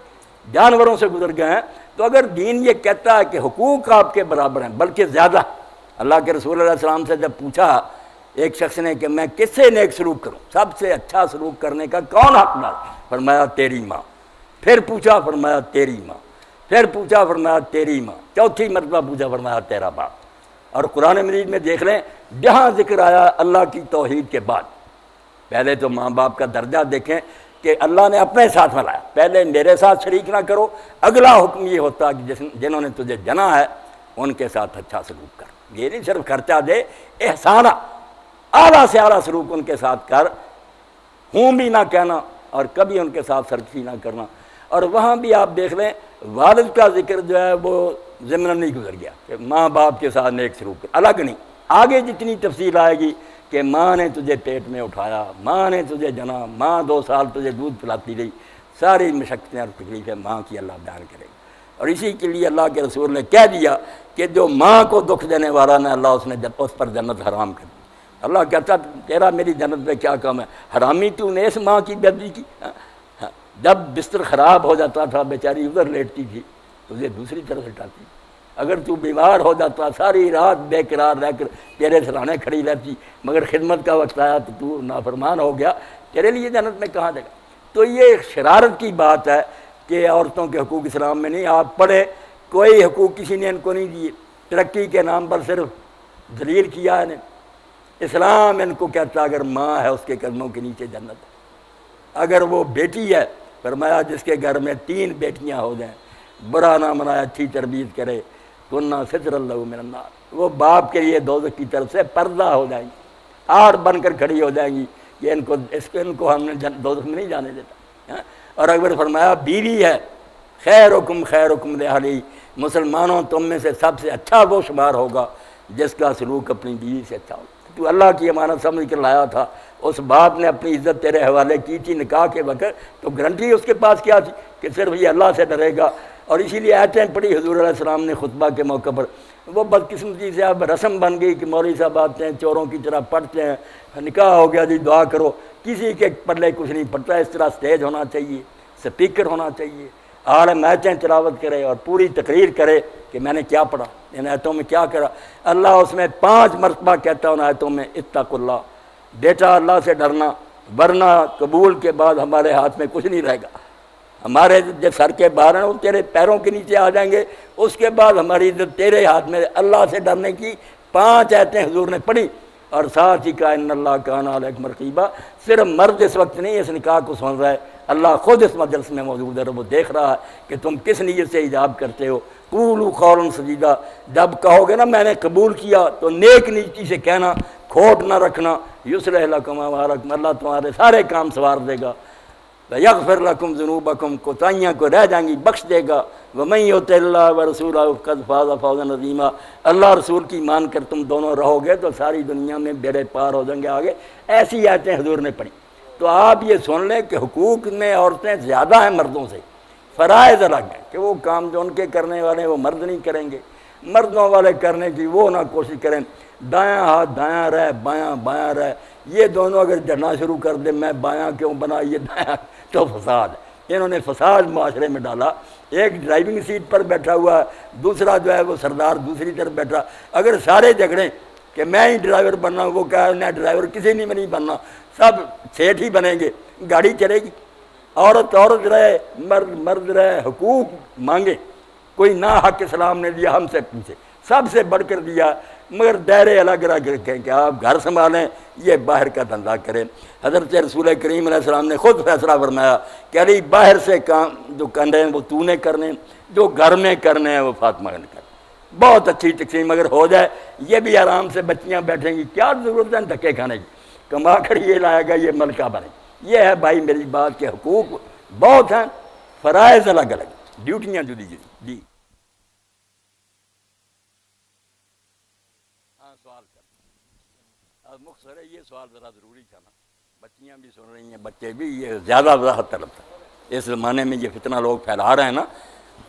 جانوروں سے گزر گئے ہیں. تو اگر دین یہ کہتا ہے کہ حقوق آپ کے برابر ہیں بلکہ زیادہ، اللہ کے رسول علیہ السلام سے جب پوچھا ایک شخص نے کہ میں کس سے نیک سلوک کروں، سب سے اچھا سلوک کرنے کا کون حقدار؟ فرمایا تیری ماں. پھر پوچھا، فرمایا تیری ماں. پھر پوچھا، فرمایا تیری ماں. چوتھی مرتبہ پوچھا، فرمایا تیرا باپ. اور قرآن مجید میں دیکھ لیں جہاں ذکر آیا اللہ کی توحید کے بعد، پہلے تو ماں باپ کا درجہ دیکھیں کہ اللہ نے اپنے ساتھ ملایا، پہلے میرے ساتھ شریک نہ کرو. اگلا حکم یہ ہوتا کہ جنہوں نے تجھے جنا ہے ان کے ساتھ اچھا سلوک کر. یہ نہیں صرف خرچہ دے، احسانہ، اعلیٰ سے اعلیٰ سلوک ان کے ساتھ کر، ہوں بھی نہ کہنا اور کبھی ان کے ساتھ سرکشی نہ کرنا. اور وہاں بھی آپ دیکھ لیں والد کا ذکر جو ہے وہ ضمن نہیں گزر گیا کہ ماں باپ کے ساتھ نیک سلوک الگ نہیں. آگے جتنی تفصیل آئے گی کہ ماں نے تجھے پیٹ میں اٹھایا، ماں نے تجھے جنا، ماں 2 سال تجھے دودھ پلاتی رہی، ساری مشقتیں اور تکلیفیں ماں کی اللہ بیان کرے گی. اور اسی کے لیے اللہ کے رسول نے کہہ دیا کہ جو ماں کو دکھ دینے والا نہ اللہ اس نے اس پر جنت حرام کر دی. اللہ کہتا تیرا میری جنت میں کیا کام ہے؟ حرامی تو نے اس ماں کی بے ادبی کی. جب بستر خراب ہو جاتا تھا بیچاری ادھر لیٹتی تھی، تجھے دوسری طرف ہٹاتی. اگر تو بیمار ہو جاتا ساری رات بے قرار رہ کر تیرے سرانے کھڑی رہتی، مگر خدمت کا وقت آیا تو نافرمان ہو گیا، تیرے لیے جنت میں کہاں دے گا؟ تو یہ شرارت کی بات ہے کہ عورتوں کے حقوق اسلام میں نہیں. آپ پڑھے کوئی حقوق کسی نے ان کو نہیں دیے، ترقی کے نام پر صرف ذلیل کیا ہے. اسلام ان کو کہتا اگر ماں ہے اس کے قدموں کے نیچے جنت ہے. اگر وہ بیٹی ہے فرمایا جس کے گھر میں 3 بیٹیاں ہو جائیں، برا نہ منائے، اچھی تربیت کرے، کننا ستر اللہ من النار، وہ باپ کے لیے دوزخ کی طرف سے پردہ ہو جائیں گی، آڑ بن کر کھڑی ہو جائیں گی کہ ان کو ہم نے دوزخ میں نہیں جانے دیتا. اور اگر فرمایا بیوی ہے خیرکم لأہلی، مسلمانوں تم میں سے سب سے اچھا وہ شمار ہوگا جس کا سلوک اپنی بیوی سے اچھا ہوگا. تو اللہ کی امانت سمجھ کر لایا تھا، اس باپ نے اپنی عزت تیرے حوالے کی تھی نکاح کے وقت، تو گارنٹی اس کے پاس کیا تھی کہ صرف یہ اللہ سے ڈرے گا. اور اسی لیے آیتیں پڑھی حضور علیہ السلام نے خطبہ کے موقع پر. وہ بدقسمتی سے اب رسم بن گئی کہ مولوی صاحب آتے ہیں چوروں کی طرح پڑھتے ہیں، نکاح ہو گیا جی دعا کرو، کسی کے پلے کچھ نہیں پڑتا. اس طرح سٹیج ہونا چاہیے، سپیکر ہونا چاہیے، عالم آیتیں تلاوت کرے اور پوری تقریر کرے کہ میں نے کیا پڑھا، ان آیتوں میں کیا کرا. اللہ اس میں 5 مرتبہ کہتا ہے ان آیتوں میں اتقوا اللہ، بیٹا اللہ سے ڈرنا، ورنہ قبول کے بعد ہمارے ہاتھ میں کچھ نہیں رہے گا. ہمارے جو سر کے باہر ہیں وہ تیرے پیروں کے نیچے آ جائیں گے، اس کے بعد ہماری عزت تیرے ہاتھ میں. اللہ سے ڈرنے کی 5 آیتیں حضور نے پڑھی. اور ساتھ ہی کہا ان اللہ کان علیکم رقیبا. صرف مرد اس وقت نہیں اس نکاح کو سن رہا ہے، اللہ خود اس مجلس میں موجود ہے، وہ دیکھ رہا ہے کہ تم کس نیت سے ایجاب کرتے ہو. قولوا قولا سدیدا، جب کہو گے نا میں نے قبول کیا تو نیک نیتی سے کہنا، کھوٹ نہ رکھنا. یصلح لکم اعمالکم، اللہ تمہارے سارے کام سنوار دے گا. یغفر لکم ذنوبکم، کوتاہیاں کو رہ جائیں گی بخش دے گا. ومن یطع اللہ ورسولہ فقد فاز فوزا عظیما، اللہ رسول کی مان کر تم دونوں رہو گے تو ساری دنیا میں بیڑے پار ہو جائیں گے. آگے ایسی آیتیں حضور نے پڑھی. تو آپ یہ سن لیں کہ حقوق میں عورتیں زیادہ ہیں مردوں سے، فرائض الگ ہیں کہ وہ کام جو ان کے کرنے والے ہیں وہ مرد نہیں کریں گے، مردوں والے کرنے کی وہ نہ کوشش کریں. دایاں ہاتھ دایاں رہ، بایاں بایاں رہ، یہ دونوں اگر جڑنا شروع کر دیں میں بایاں کیوں بنا یہ دایاں، تو فساد ہے. انہوں نے فساد معاشرے میں ڈالا. ایک ڈرائیونگ سیٹ پر بیٹھا ہوا ہے، دوسرا جو ہے وہ سردار دوسری طرف بیٹھا. اگر سارے جھگڑیں کہ میں ہی ڈرائیور بننا، وہ کہا میں ڈرائیور کسی نے نہیں بننا، سب سیٹ ہی بنیں گے، گاڑی چلے گی. عورت عورت رہے، مرد مرد رہے، حقوق مانگے. کوئی نہ حق اسلام نے دیا ہم سے پوچھے، سب سے بڑھ کر دیا، مگر دائرے الگ الگ رکھیں کہ آپ گھر سنبھالیں، یہ باہر کا دھندا کریں. حضرت رسول کریم علیہ السلام نے خود فیصلہ فرمایا کہ علی باہر سے کام جو کرنے ہیں وہ تو نے کرنے، جو گھر میں کرنے ہیں وہ فاطمہ نے کرنے. بہت اچھی تقسیم اگر ہو جائے، یہ بھی آرام سے بچیاں بیٹھیں گی، کیا ضرورت ہے دھکے کھانے کی، کما کر یہ لائے گا یہ ملکہ بنے. یہ ہے بھائی میری بات کے حقوق بہت ہیں، فرائض الگ الگ، ڈیوٹیاں جدی جدی. جی مختصر ہے، یہ سوال ذرا ضروری تھا نا، بچیاں بھی سن رہی ہیں، بچے بھی، یہ زیادہ وضاحت طلب تھا۔ اس زمانے میں یہ فتنہ لوگ پھیلا رہے ہیں نا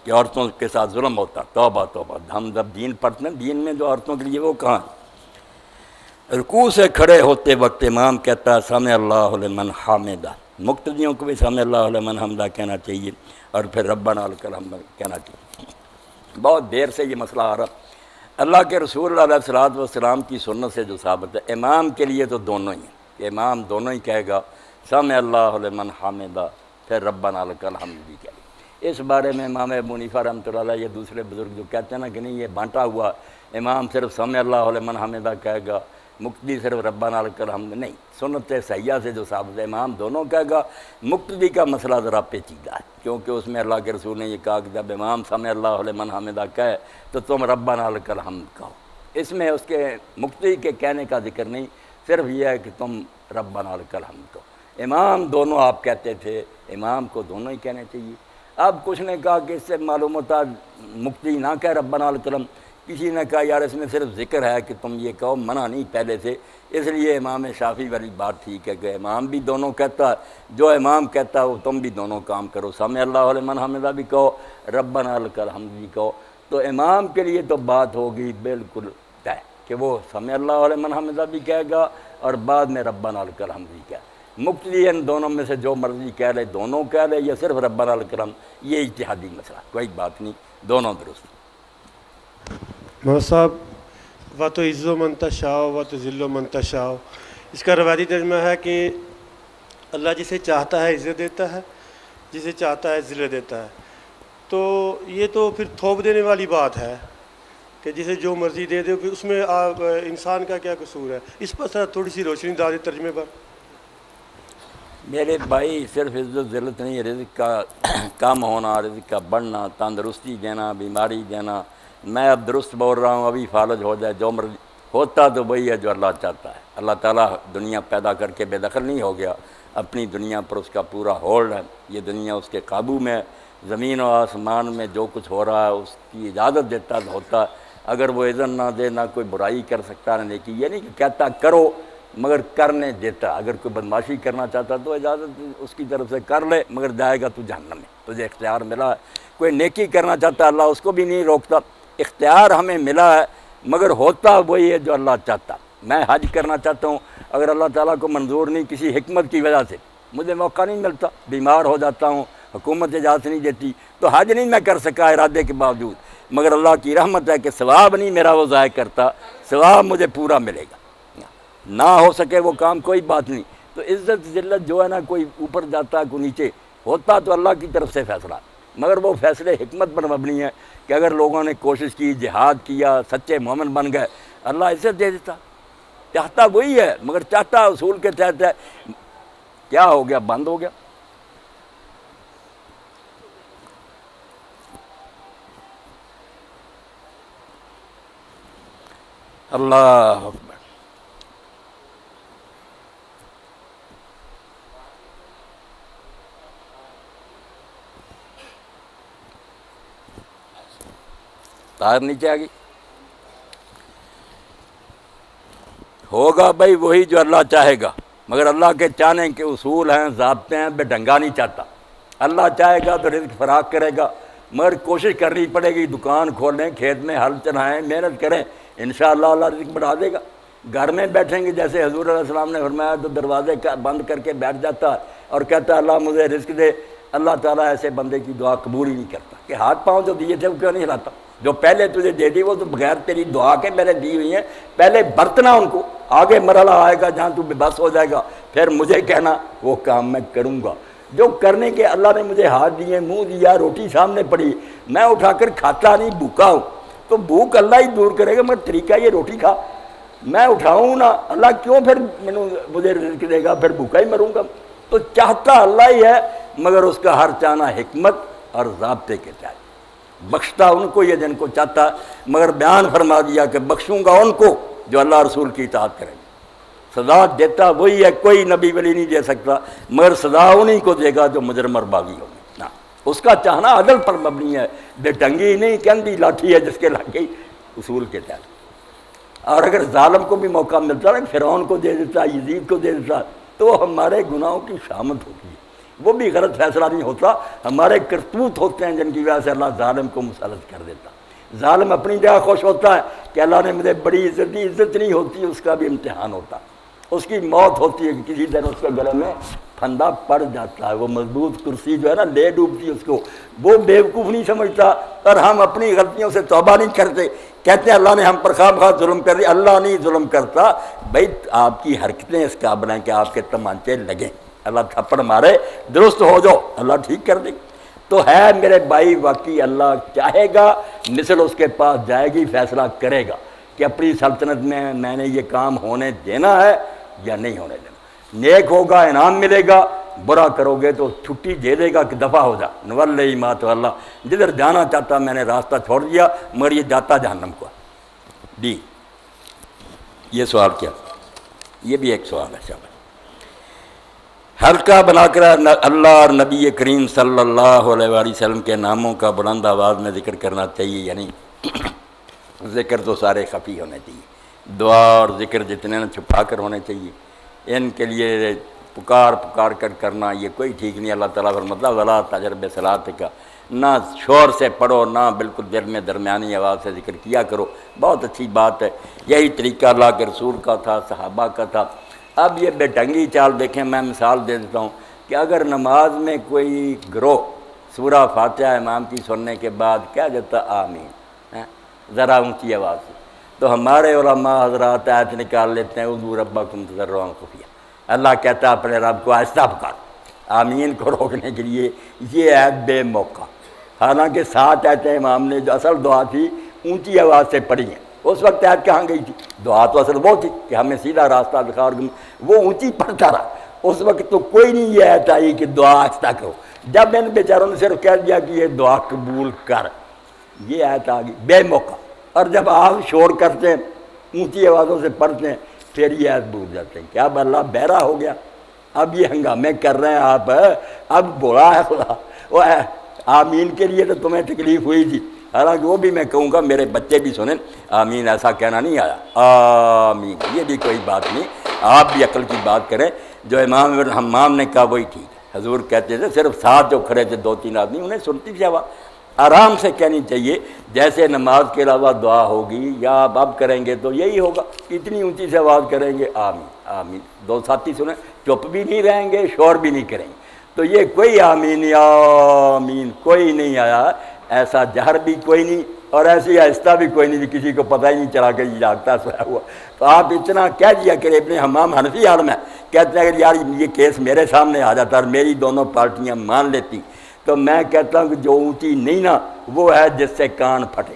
کہ عورتوں کے ساتھ ظلم ہوتا، توبہ توبہ۔ ہم جب دین پڑھتے ہیں، دین میں جو عورتوں کے لیے وہ کہاں ہے؟ رکوع سے کھڑے ہوتے وقت امام کہتا ہے سمع اللہ لمن حمدہ، مقتدیوں کو بھی سمع اللہ لمن حمدہ کہنا چاہیے، اور پھر ربنا لک الحمد کہنا چاہیے۔ بہت دیر سے یہ مسئلہ آ رہا۔ اللہ کے رسول علیہ الصلوۃ والسلام کی سنت سے جو ثابت ہے، امام کے لیے تو دونوں ہی ہیں، کہ امام دونوں ہی کہے گا، سمع اللہ لمن حمدہ، پھر ربنا لک الحمد بھی کہے گا۔ اس بارے میں امام ابو حنیفہ رحمۃ اللہ علیہ، یہ دوسرے بزرگ جو کہتے ہیں نا کہ نہیں یہ بانٹا ہوا، امام صرف سمع اللہ لمن حمدہ کہے گا، مقتدی صرف ربنا لک الحمد، نہیں، سنت صحیحہ سے جو ثابت ہے امام دونوں کہے گا۔ مقتدی کا مسئلہ ذرا پیچیدہ ہے، کیونکہ اس میں اللہ کے رسول نے یہ کہا کہ جب امام سمع اللہ لمن حمدہ کہے تو تم ربنا لک الحمد کہو۔ اس میں اس کے مقتدی کے کہنے کا ذکر نہیں، صرف یہ ہے کہ تم ربنا لک الحمد کہو۔ امام دونوں آپ کہتے تھے، امام کو دونوں ہی کہنے چاہیے۔ اب کچھ نے کہا کہ اس سے معلوم ہوتا مقتدی نہ کہہ ربنا لک الحمد، کسی نے کہا یار اس میں صرف ذکر ہے کہ تم یہ کہو، منع نہیں پہلے سے، اس لیے امام شافعی والی بات ٹھیک ہے کہ امام بھی دونوں کہتا ہے، جو امام کہتا ہے وہ تم بھی دونوں کام کرو، سمع اللہ لمن حمدہ بھی کہو، ربنا لک الحمد بھی کہو۔ تو امام کے لیے تو بات ہوگی بالکل طے کہ وہ سمع اللہ لمن حمدہ بھی کہے گا اور بعد میں ربنا لک الحمد بھی کہے۔ مقتدی ان دونوں میں سے جو مرضی کہہ لے، دونوں کہہ لے، یا صرف ربنا لک الحمد، یہ اجتہادی مسئلہ، کوئی بات نہیں، دونوں درست۔ محمد صاحب، و تو عز و منتشا و تو ذل و منتشا، اس کا روایتی ترجمہ ہے کہ اللہ جسے چاہتا ہے عزت دیتا ہے، جسے چاہتا ہے ذلت دیتا ہے۔ تو یہ تو پھر تھوپ دینے والی بات ہے کہ جسے جو مرضی دے دے، پھر اس میں انسان کا کیا قصور ہے؟ اس پر ذرا تھوڑی سی روشنی ڈال دیں ترجمے پر۔ میرے بھائی، صرف عزت ذلت نہیں، رزق کا کم ہونا، رزق کا بڑھنا، تندرستی دینا، بیماری دینا۔ میں اب درست بول رہا ہوں، ابھی فالج ہو جائے، جو مرضی ہوتا تو وہی ہے جو اللہ چاہتا ہے۔ اللہ تعالیٰ دنیا پیدا کر کے بے دخل نہیں ہو گیا، اپنی دنیا پر اس کا پورا ہولڈ ہے، یہ دنیا اس کے قابو میں ہے، زمین و آسمان میں جو کچھ ہو رہا ہے اس کی اجازت دیتا تو ہوتا ہے، اگر وہ اذن نہ دے نہ کوئی برائی کر سکتا نہ نیکی، یہ نہیں کہ کہتا کرو مگر کرنے دیتا، اگر کوئی بدماشی کرنا چاہتا تو اجازت اس کی طرف سے کر لے، مگر جائے گا تو جہنم میں، تجھے اختیار ملا ہے۔ کوئی نیکی کرنا چاہتا اللہ اس کو بھی نہیں روکتا، اختیار ہمیں ملا ہے، مگر ہوتا وہی ہے جو اللہ چاہتا۔ میں حج کرنا چاہتا ہوں، اگر اللہ تعالیٰ کو منظور نہیں کسی حکمت کی وجہ سے، مجھے موقع نہیں ملتا، بیمار ہو جاتا ہوں، حکومت اجازت نہیں دیتی، تو حج نہیں میں کر سکا ارادے کے باوجود، مگر اللہ کی رحمت ہے کہ ثواب نہیں میرا وہ ضائع کرتا، ثواب مجھے پورا ملے گا، نہ ہو سکے وہ کام کوئی بات نہیں۔ تو عزت ذلت جو ہے نا، کوئی اوپر جاتا ہے کوئی نیچے، ہوتا تو اللہ کی طرف سے فیصلہ، مگر وہ فیصلے حکمت پر مبنی ہے کہ اگر لوگوں نے کوشش کی، جہاد کیا، سچے مومن بن گئے، اللہ عزت دے دیتا، چاہتا وہی ہے، مگر چاہتا اصول کے تحت ہے۔ کیا ہو گیا؟ بند ہو گیا۔ اللہ اکبر۔ تار نیچے آ گئی۔ ہوگا بھائی وہی جو اللہ چاہے گا، مگر اللہ کے چاہنے کے اصول ہیں، ضابطے ہیں، بے ڈنگا نہیں چاہتا۔ اللہ چاہے گا تو رزق فراخ کرے گا، مگر کوشش کرنی پڑے گی، دکان کھولیں، کھیت میں ہل چلائیں، محنت کریں، انشاءاللہ اللہ رزق بڑھا دے گا۔ گھر میں بیٹھیں گے جیسے حضور علیہ السلام نے فرمایا تو دروازے بند کر کے بیٹھ جاتا اور کہتا اللہ مجھے رزق دے، اللہ تعالیٰ ایسے بندے کی دعا قبول ہی نہیں کرتا کہ ہاتھ پاؤں جو دیے تھے وہ کیوں نہیں ہلاتا، جو پہلے تجھے دے دی وہ تو بغیر تیری دعا کے میں نے دی ہوئی ہیں، پہلے برتنا ان کو، آگے مرحلہ آئے گا جہاں تو بے بس ہو جائے گا، پھر مجھے کہنا وہ کام میں کروں گا جو کرنے کے اللہ نے مجھے ہاتھ دیے، منہ دیا، روٹی سامنے پڑی، میں اٹھا کر کھاتا نہیں، بھوکا ہوں، تو بھوک اللہ ہی دور کرے گا، مگر طریقہ یہ روٹی کھا، میں اٹھاؤں نا، اللہ کیوں پھر مجھے رزق دے گا، پھر بھوکا ہی مروں گا۔ تو چاہتا اللہ ہی ہے، مگر اس کا ہر چاہنا حکمت اور ضابطے کے تحت، بخشتا ان کو یہ جن کو چاہتا، مگر بیان فرما دیا کہ بخشوں گا ان کو جو اللہ رسول کی اطاعت کریں گے۔ سزا دیتا وہی ہے، کوئی نبی ولی نہیں دے سکتا، مگر سزا انہی کو دے گا جو مجرم اور باغی ہوگی۔ اس کا چاہنا عدل پر مبنی ہے، بے ڈنگی نہیں، کندھی لاٹھی ہے جس کے لگ گئی، اصول کے تحت۔ اور اگر ظالم کو بھی موقع ملتا ہے فرعون کو دے دیتا، یزید کو دے دیتا، تو ہمارے گناہوں کی شامت ہوتی ہے، وہ بھی غلط فیصلہ نہیں ہوتا، ہمارے کرتوت ہوتے ہیں جن کی وجہ سے اللہ ظالم کو مسلط کر دیتا۔ ظالم اپنی جگہ خوش ہوتا ہے کہ اللہ نے مجھے بڑی عزت دی، عزت نہیں ہوتی، اس کا بھی امتحان ہوتا، اس کی موت ہوتی ہے کہ کسی دن اس کے گلے میں پھندا پڑ جاتا ہے، وہ مضبوط کرسی جو ہے نا لے ڈوبتی ہے اس کو، وہ بیوقوف نہیں سمجھتا، اور ہم اپنی غلطیوں سے توبہ نہیں کرتے، کہتے ہیں اللہ نے ہم پر خواہ بخواہ ظلم کر دیا۔ اللہ نہیں ظلم کرتا بھائی، آپ کی حرکتیں اس قابل ہیں کہ آپ کے تمانچے لگیں، اللہ تھپڑ مارے درست ہو جاؤ، اللہ ٹھیک کر دے۔ تو ہے میرے بھائی، واقعی اللہ چاہے گا نسل اس کے پاس جائے گی، فیصلہ کرے گا کہ اپنی سلطنت میں نے یہ کام ہونے دینا ہے یا نہیں ہونے دینا۔ نیک ہوگا انعام ملے گا، برا کرو گے تو چھٹی دے دے گا کہ دفع ہو جا، نولی ما تو اللہ، جدھر جانا چاہتا میں نے راستہ چھوڑ دیا، مگر یہ جاتا جہنم کو۔ دی یہ سوال کیا، یہ بھی ایک سوال ہے شامل۔ حلقہ بنا کر اللہ اور نبی کریم صلی اللہ علیہ وآلہ وسلم کے ناموں کا بلند آواز میں ذکر کرنا چاہیے، یعنی ذکر تو سارے خفی ہونے چاہیے، دعا اور ذکر جتنے نہ چھپا کر ہونے چاہیے، ان کے لیے پکار کر کرنا یہ کوئی ٹھیک نہیں۔ اللہ تعالیٰ فرماتا ہے ولا تجرب صلات کا، نہ شور سے پڑھو، نہ بالکل دل میں درمیانی آواز سے ذکر کیا کرو، بہت اچھی بات ہے، یہی طریقہ اللہ کے رسول کا تھا، صحابہ کا تھا۔ اب یہ بے ڈھنگی چال دیکھیں، میں مثال دے دیتا ہوں کہ اگر نماز میں کوئی گروہ سورہ فاتحہ امام کی سننے کے بعد کیا جاتا آمین ذرا اونچی آواز سے، تو ہمارے علماء حضرات آیت نکال لیتے ہیں اذکروا ربکم تضرعا وخفیا، اللہ کہتا ہے اپنے رب کو آہستہ پکار، آمین کو روکنے کے لیے یہ آیت بے موقع، حالانکہ ساتھ آیتیں امام نے جو اصل دعا تھی اونچی آواز سے پڑھی ہیں، اس وقت آیت کہاں گئی تھی؟ دعا تو اصل وہ تھی کہ ہمیں سیدھا راستہ دکھا، اور وہ اونچی پڑھتا رہا، اس وقت تو کوئی نہیں یہ آیت آئی کہ دعا آہستہ کرو، جب ان بیچاروں نے صرف کہہ دیا کہ یہ دعا قبول کر، یہ آیت آ گئی بے موقع، اور جب آپ شور کرتے ہیں اونچی آوازوں سے پڑھتے ہیں پھر یہ آیت بھول جاتے ہیں کہ اب اللہ بہرا ہو گیا، اب یہ ہنگامے کر رہے ہیں آپ، اب بولا ہے خدا، وہ آمین کے لیے تو تمہیں تکلیف ہوئی تھی، حالانکہ وہ بھی میں کہوں گا میرے بچے بھی سنیں آمین ایسا کہنا نہیں آیا، آمین یہ بھی کوئی بات نہیں، آپ بھی عقل کی بات کریں، جو امام ابن حمام نے کہا وہی ٹھیک ہے، حضور کہتے تھے صرف ساتھ جو کھڑے تھے 2-3 آدمی انہیں سنتی تھی آواز، آرام سے کہنی چاہیے، جیسے نماز کے علاوہ دعا ہوگی یا آپ اب کریں گے تو یہی ہوگا، اتنی اونچی سے آواز کریں گے آمین آمین، 2 ساتھی سنیں، چپ بھی نہیں رہیں گے، شور بھی نہیں کریں گے، تو یہ کوئی آمین یا آمین کوئی نہیں آیا، ایسا جہر بھی کوئی نہیں اور ایسی آہستہ بھی کوئی نہیں، کسی کو پتہ ہی نہیں چلا کہ یہ جاگتا سویا ہوا، تو آپ اتنا کہہ دیا کریں۔ ابن حمام حنفی عالم ہے، کہتے ہیں اگر یار یہ کیس میرے سامنے آ جاتا اور میری دونوں پارٹیاں مان لیتی تو میں کہتا ہوں کہ جو اونچی نہیں نا وہ ہے جس سے کان پھٹے،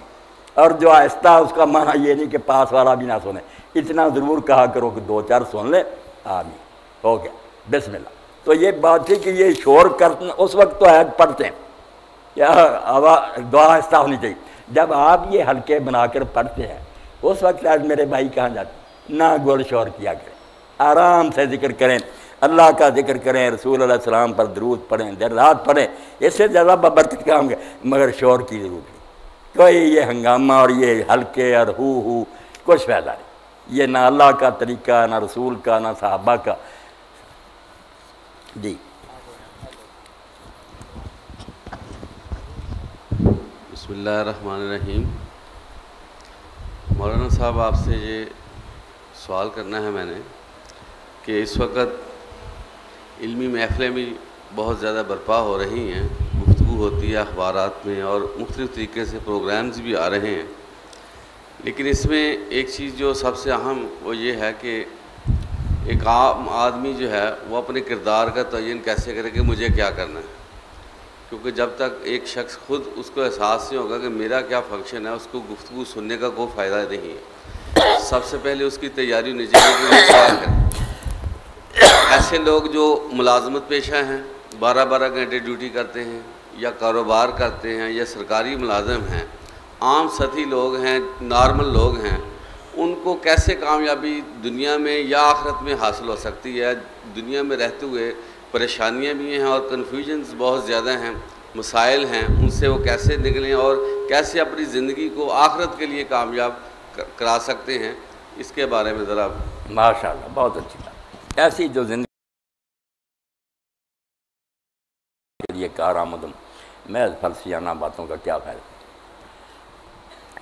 اور جو آہستہ اس کا معنی یہ نہیں کہ پاس والا بھی نہ سنے، اتنا ضرور کہا کرو کہ 2-4 سن لے آمین ہو گیا بسم اللہ۔ تو یہ بات تھی کہ یہ شور کرتے اس وقت تو آیت پڑھتے ہیں یا دعا آہستہ ہونی چاہیے، جب آپ یہ حلقے بنا کر پڑھتے ہیں اس وقت آج میرے بھائی کہاں جاتے، نہ گول شور کیا کریں، آرام سے ذکر کریں، اللہ کا ذکر کریں، رسول اللہ علیہ السلام پر درود پڑھیں، درات پڑھیں، اس سے زیادہ ببرکت کا ہوں گے، مگر شور کی ضرورت نہیں، کوئی یہ ہنگامہ اور یہ حلقے اور ہو کچھ فائدہ نہیں، یہ نہ اللہ کا طریقہ، نہ رسول کا، نہ صحابہ کا۔ جی بسم اللہ الرحمن الرحیم۔ مولانا صاحب آپ سے یہ سوال کرنا ہے میں نے کہ اس وقت علمی محفلیں بھی بہت زیادہ برپا ہو رہی ہیں، گفتگو ہوتی ہے اخبارات میں اور مختلف طریقے سے پروگرامز بھی آ رہے ہیں، لیکن اس میں ایک چیز جو سب سے اہم وہ یہ ہے کہ ایک عام آدمی جو ہے وہ اپنے کردار کا تعین کیسے کرے کہ مجھے کیا کرنا ہے، کیونکہ جب تک ایک شخص خود اس کو احساس نہیں ہوگا کہ میرا کیا فنکشن ہے، اس کو گفتگو سننے کا کوئی فائدہ نہیں ہے۔ سب سے پہلے اس کی تیاری ہونی چاہیے کہ وہ کیا کرے۔ ایسے لوگ جو ملازمت پیشہ ہیں، 12 گھنٹے ڈیوٹی کرتے ہیں یا کاروبار کرتے ہیں یا سرکاری ملازم ہیں، عام سطحی لوگ ہیں، نارمل لوگ ہیں، ان کو کیسے کامیابی دنیا میں یا آخرت میں حاصل ہو سکتی ہے؟ دنیا میں رہتے ہوئے پریشانیاں بھی ہیں اور کنفیوژنز بہت زیادہ ہیں، مسائل ہیں، ان سے وہ کیسے نکلیں اور کیسے اپنی زندگی کو آخرت کے لیے کامیاب کرا سکتے ہیں، اس کے بارے میں ذرا. ماشاء اللہ بہت اچھی بات. ایسی جو زندگی کے لیے کارآمدم میں فلسفیانہ باتوں کا کیا فائدہ.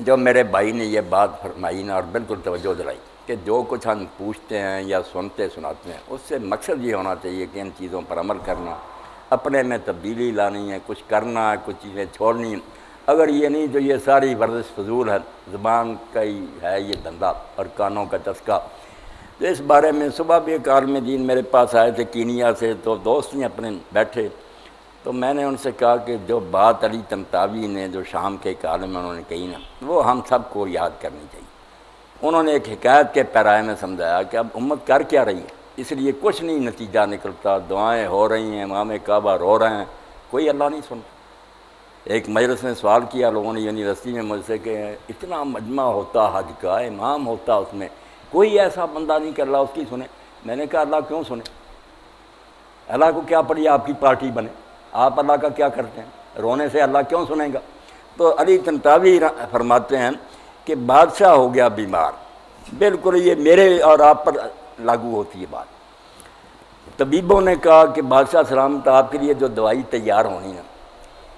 جو میرے بھائی نے یہ بات فرمائی نا اور بالکل توجہ دلائی کہ جو کچھ ہم پوچھتے ہیں یا سنتے سناتے ہیں اس سے مقصد یہ ہونا چاہیے کہ ان چیزوں پر عمل کرنا، اپنے میں تبدیلی لانی ہے، کچھ کرنا ہے، کچھ چیزیں چھوڑنی ہیں. اگر یہ نہیں تو یہ ساری ورزش فضول ہے، زبان کا ہی ہے یہ دھندا اور کانوں کا چسکا. تو اس بارے میں صبح بھی ایک عالم دین میرے پاس آئے تھے کینیا سے، تو دوست ہیں اپنے بیٹھے، تو میں نے ان سے کہا کہ جو بات علی طنطاوی نے جو شام کے ایک عالم میں انہوں نے کہی نا وہ ہم سب کو یاد کرنی چاہیے. انہوں نے ایک حکایت کے پیرائے میں سمجھایا کہ اب امت کر کیا رہی ہے، اس لیے کچھ نہیں نتیجہ نکلتا، دعائیں ہو رہی ہیں، امام کعبہ رو رہے ہیں، کوئی اللہ نہیں سنتا. ایک مجلس نے سوال کیا لوگوں نے یونیورسٹی میں مجھ سے کہ اتنا مجمع ہوتا حج کا، امام ہوتا اس میں، کوئی ایسا بندہ نہیں کہ اللہ اس کی سنے. میں نے کہا اللہ کیوں سنے؟ اللہ کو کیا پڑی آپ کی پارٹی بنے؟ آپ اللہ کا کیا کرتے ہیں؟ رونے سے اللہ کیوں سنے گا؟ تو علی طنطاوی فرماتے ہیں کہ بادشاہ ہو گیا بیمار، بالکل یہ میرے اور آپ پر لاگو ہوتی ہے بات. طبیبوں نے کہا کہ بادشاہ سلامت آپ کے لیے جو دوائی تیار ہونی ہے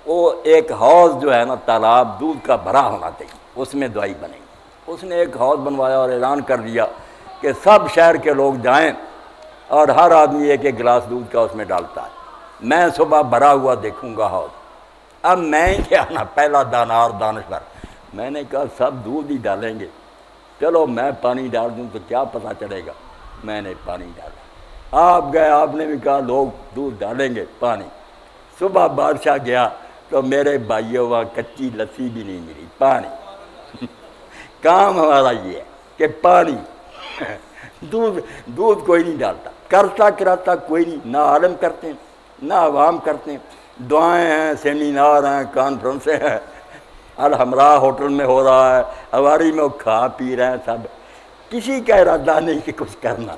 وہ ایک حوض جو ہے نا تالاب دودھ کا بھرا ہونا چاہیے، اس میں دوائی بنے گی. اس نے ایک حوض بنوایا اور اعلان کر دیا کہ سب شہر کے لوگ جائیں اور ہر آدمی ایک ایک گلاس دودھ کا اس میں ڈالتا ہے. میں صبح بھرا ہوا دیکھوں گا حوض. اب میں کیا نا پہلا دانار دانشور، میں نے کہا سب دودھ ہی ڈالیں گے، چلو میں پانی ڈال دوں تو کیا پتہ چلے گا. میں نے پانی ڈالا، آپ گئے، آپ نے بھی کہا لوگ دودھ ڈالیں گے پانی. صبح بادشاہ گیا تو میرے بھائیوں وہاں کچی لسی بھی نہیں ملی، پانی. کام ہمارا یہ ہے کہ پانی دودھ کوئی نہیں ڈالتا، کرتا کراتا کوئی نہیں، نہ عالم کرتے ہیں نہ عوام کرتے ہیں. دعائیں ہیں، سیمینار ہیں، کانفرنسیں ہیں، الحمراء ہوٹل میں ہو رہا ہے، اواری میں وہ کھا پی رہے ہیں سب. کسی کا ارادہ نہیں کہ کچھ کرنا.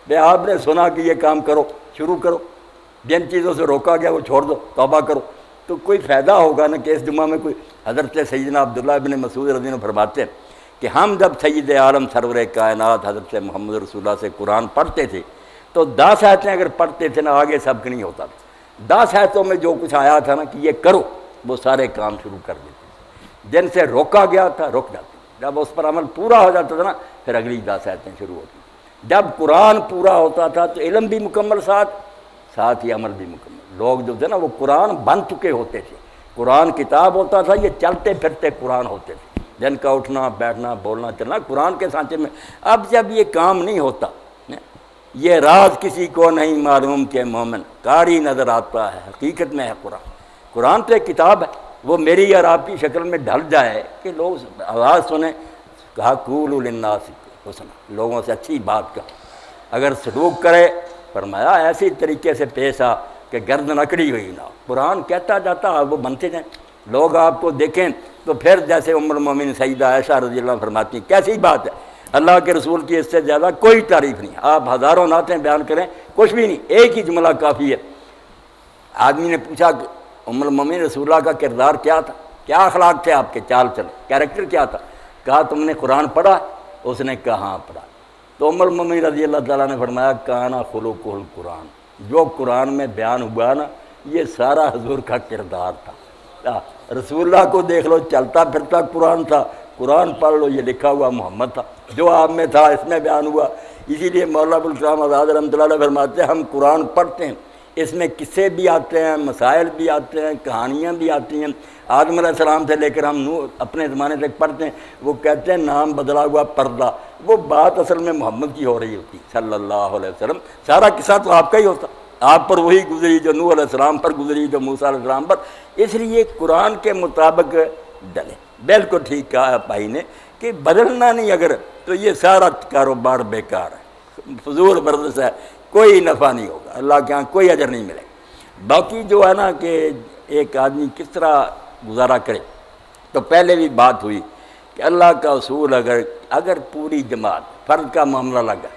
بھئی آپ نے سنا کہ یہ کام کرو، شروع کرو. جن چیزوں سے روکا گیا وہ چھوڑ دو، توبہ کرو، تو کوئی فائدہ ہوگا نا. کہ اس جمعہ میں کوئی حضرت سیدنا عبداللہ بن مسعود رضی اللہ عنہ فرماتے ہیں کہ ہم جب سید عالم سرور کائنات حضرت محمد رسول اللہ سے قرآن پڑھتے تھے تو 10 آیتیں اگر پڑھتے تھے نا آگے سبق نہیں ہوتا تھا. 10 آیتوں میں جو کچھ آیا تھا نا کہ یہ کرو وہ سارے کام شروع کر دیتے. جن سے روکا گیا تھا رک جاتے. جب اس پر عمل پورا ہو جاتا تھا نا پھر اگلی 10 آیتیں شروع ہوتی. جب قرآن پورا ہوتا تھا تو علم بھی مکمل ساتھ ہی عمل بھی مکمل. لوگ جو تھے نا وہ قرآن بن چکے ہوتے تھے. قرآن کتاب ہوتا تھا، یہ چلتے پھرتے قرآن ہوتے تھے، جن کا اٹھنا بیٹھنا بولنا چلنا قرآن کے سانچے میں. اب جب یہ کام نہیں ہوتا، یہ راز کسی کو نہیں معلوم کہ مومن قاری نظر آتا ہے حقیقت میں ہے قرآن. قرآن تو ایک کتاب ہے، وہ میری اور آپ کی شکل میں ڈھل جائے کہ لوگ آواز سنیں. کہا قولوا للناس حسنا، لوگوں سے اچھی بات کہو. اگر سلوک کرے فرمایا ایسی طریقے سے پیش آ کہ گردن اکڑی ہوئی نہ. قرآن کہتا جاتا وہ بنتے جائیں. لوگ آپ کو دیکھیں تو پھر جیسے ام المومنین سیدہ عائشہ رضی اللہ عنہ فرماتی ہیں کیسی بات ہے، اللہ کے رسول کی اس سے زیادہ کوئی تعریف نہیں. آپ ہزاروں نعتیں بیان کریں کچھ بھی نہیں، ایک ہی جملہ کافی ہے. آدمی نے پوچھا کہ ام المومنین رسول اللہ کا کردار کیا تھا، کیا اخلاق تھے آپ کے، چال چل کیریکٹر کیا تھا؟ کہا تم نے قرآن پڑھا؟ اس نے کہا ہاں پڑھا. تو ام المومنین رضی اللہ تعالیٰ نے فرمایا کانا خلقہ القرآن، جو قرآن میں بیان ہوا نا یہ سارا حضور کا کردار تھا. رسول اللہ کو دیکھ لو چلتا پھرتا قرآن تھا، قرآن پڑھ لو یہ لکھا ہوا محمد تھا، جو آپ میں تھا اس میں بیان ہوا. اسی لیے مولانا ابوالکلام آزاد رحمۃ اللہ علیہ فرماتے ہیں ہم قرآن پڑھتے ہیں، اس میں قصے بھی آتے ہیں، مسائل بھی آتے ہیں، کہانیاں بھی آتی ہیں. آدم علیہ السلام سے لے کر ہم اپنے زمانے تک پڑھتے ہیں. وہ کہتے ہیں نام بدلا ہوا پردہ، وہ بات اصل میں محمد کی ہو رہی ہوتی صلی اللہ علیہ وسلم. سارا قصہ تو آپ کا ہی ہوتا، آپ پر وہی گزری جو نوح علیہ السلام پر گزری، جو موسیٰ علیہ السلام پر. اس لیے قرآن کے مطابق ڈلے. بالکل ٹھیک کہا بھائی نے کہ بدلنا نہیں اگر تو یہ سارا کاروبار بیکار ہے، فضول ورزش ہے، کوئی نفع نہیں ہوگا، اللہ کے ہاں کوئی اجر نہیں ملے. باقی جو ہے نا کہ ایک آدمی کس طرح گزارا کرے، تو پہلے بھی بات ہوئی کہ اللہ کا اصول اگر پوری جماعت، فرد کا معاملہ لگا،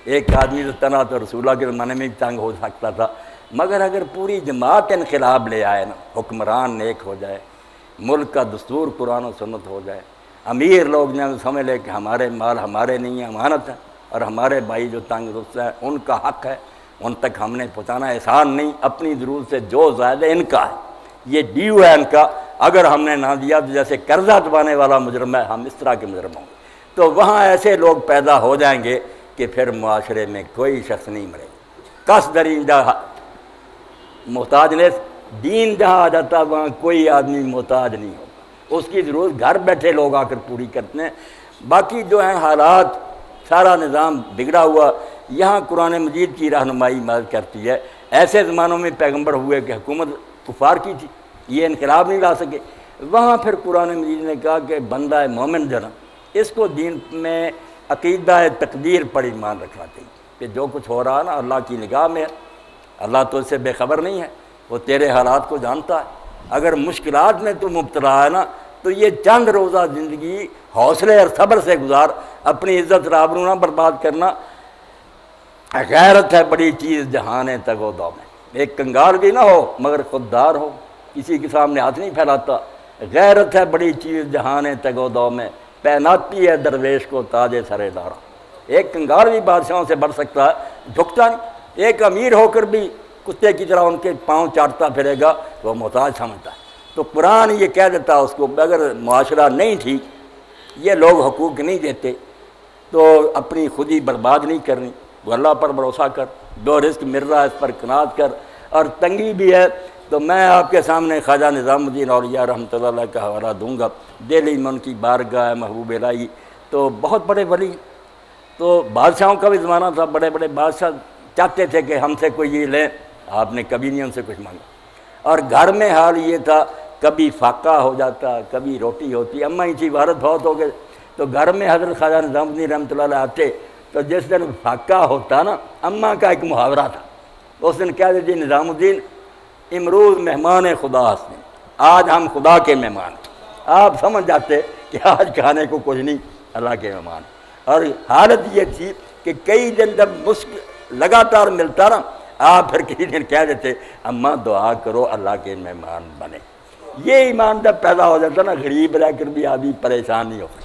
ایک آدمی تو تنہا تو رسول اللہ کے زمانے میں بھی تنگ ہو سکتا تھا، مگر اگر پوری جماعت انقلاب لے آئے نا، حکمران نیک ہو جائے، ملک کا دستور قرآن و سنت ہو جائے، امیر لوگ جو سمجھ لے کہ ہمارے مال ہمارے نہیں ہیں، امانت ہے، اور ہمارے بھائی جو تنگ رست ہیں ان کا حق ہے، ان تک ہم نے پہنچانا احسان نہیں، اپنی ضرورت سے جو زائد ہے ان کا ہے، یہ ڈیو ہے ان کا، اگر ہم نے نہ دیا تو جیسے قرضہ دبانے والا مجرم ہے، ہم اس طرح کے مجرم ہوں گے۔ تو وہاں ایسے لوگ پیدا ہو جائیں گے کہ پھر معاشرے میں کوئی شخص نہیں مرے گا۔ کس درین جہاں محتاج نے دین جہاں آ جاتا وہاں کوئی آدمی محتاج نہیں ہوگا، اس کی ضرورت گھر بیٹھے لوگ آ کر پوری کرتے ہیں۔ باقی جو ہیں حالات، سارا نظام بگڑا ہوا، یہاں قرآن مجید کی رہنمائی مدد کرتی ہے۔ ایسے زمانوں میں پیغمبر ہوئے کہ حکومت کفار کی تھی، یہ انقلاب نہیں لا سکے، وہاں پھر قرآن مجید نے کہا کہ بندہ مومن جو نا اس کو دین میں عقیدہ تقدیر پر ایمان رکھنا چاہیے کہ جو کچھ ہو رہا ہے نا اللہ کی نگاہ میں ہے، اللہ تو اس سے بے خبر نہیں ہے، وہ تیرے حالات کو جانتا ہے۔ اگر مشکلات میں تو مبتلا ہے نا تو یہ چند روزہ زندگی حوصلے اور صبر سے گزار، اپنی عزت رابرو نہ برباد کرنا۔ غیرت ہے بڑی چیز جہان تگ و دو میں، ایک کنگال بھی نہ ہو مگر خوددار ہو، کسی کے سامنے ہاتھ نہیں پھیلاتا۔ غیرت ہے بڑی چیز جہان تگ و دو میں، پہناتی ہے درویش کو تاج سرے دارا۔ ایک کنگال بھی بادشاہوں سے بڑھ سکتا ہے، جھکتا نہیں۔ ایک امیر ہو کر بھی کتے کی طرح ان کے پاؤں چاٹتا پھرے گا، وہ محتاج سمجھتا ہے۔ تو قرآن یہ کہہ دیتا اس کو اگر معاشرہ نہیں ٹھیک، یہ لوگ حقوق نہیں دیتے تو اپنی خودی برباد نہیں کرنی، وہ اللہ پر بھروسہ کر، جو رزق مل رہا ہے اس پر قناعت کر۔ اور تنگی بھی ہے تو میں آپ کے سامنے خواجہ نظام الدین اولیاء رحمۃ اللہ علیہ کا حوالہ دوں گا، دہلی میں ان کی بارگاہ محبوب الہی، تو بہت بڑے ولی، تو بادشاہوں کا بھی زمانہ تھا، بڑے بڑے بادشاہ چاہتے تھے کہ ہم سے کوئی یہ لیں، آپ نے کبھی نہیں ان سے کچھ مانگا۔ اور گھر میں حال یہ تھا، کبھی فاقہ ہو جاتا، کبھی روٹی ہوتی۔ اماں ہی تھی، وارث بہت ہو گئے، تو گھر میں حضرت خواجہ نظام الدین رحمۃ اللہ علیہ آتے، تو جس دن فاقہ ہوتا نا، اماں کا ایک محاورہ تھا، اس دن کہہ دیتی نظام الدین امروز مہمان خدا ہستیں، آج ہم خدا کے مہمان ہیں۔ آپ سمجھ جاتے کہ آج کھانے کو کچھ نہیں، اللہ کے مہمان۔ اور حالت یہ تھی کہ کئی دن جب مشکل لگاتار ملتا نا، آپ پھر کسی دن کہہ دیتے اماں دعا کرو اللہ کے مہمان بنے۔ یہ ایمان جب پیدا ہو جاتا نا، غریب رہ کر بھی آدمی پریشان نہیں ہوتا۔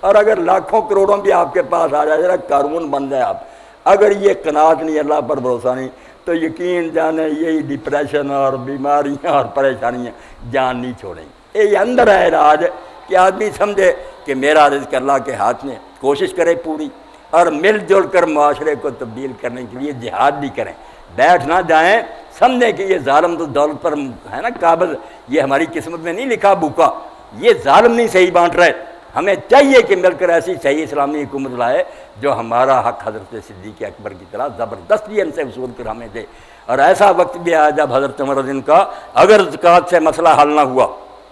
اور اگر لاکھوں کروڑوں بھی آپ کے پاس آ جائے نا، قارون بن جائے آپ، اگر یہ قناعت نہیں، اللہ پر بھروسہ نہیں، تو یقین جانے یہی ڈپریشن اور بیماریاں اور پریشانیاں جان نہیں چھوڑیں گی۔ یہ اندر ہے علاج کہ آدمی سمجھے کہ میرا رزق اللہ کے ہاتھ میں، کوشش کرے پوری، اور مل جل کر معاشرے کو تبدیل کرنے کے لیے جہاد بھی کریں، بیٹھ نہ جائیں، سمجھیں کہ یہ ظالم تو دولت پر ہے نا قابض، یہ ہماری قسمت میں نہیں لکھا بھوکا، یہ ظالم نہیں صحیح بانٹ رہے۔ ہمیں چاہیے کہ مل کر ایسی صحیح اسلامی حکومت لائے جو ہمارا حق حضرت صدیق اکبر کی طرح زبردستی ان سے وصول کر ہمیں دے۔ اور ایسا وقت بھی آیا جب حضرت عمر رضی اللہ کا اگر زکوٰۃ سے مسئلہ حل نہ ہوا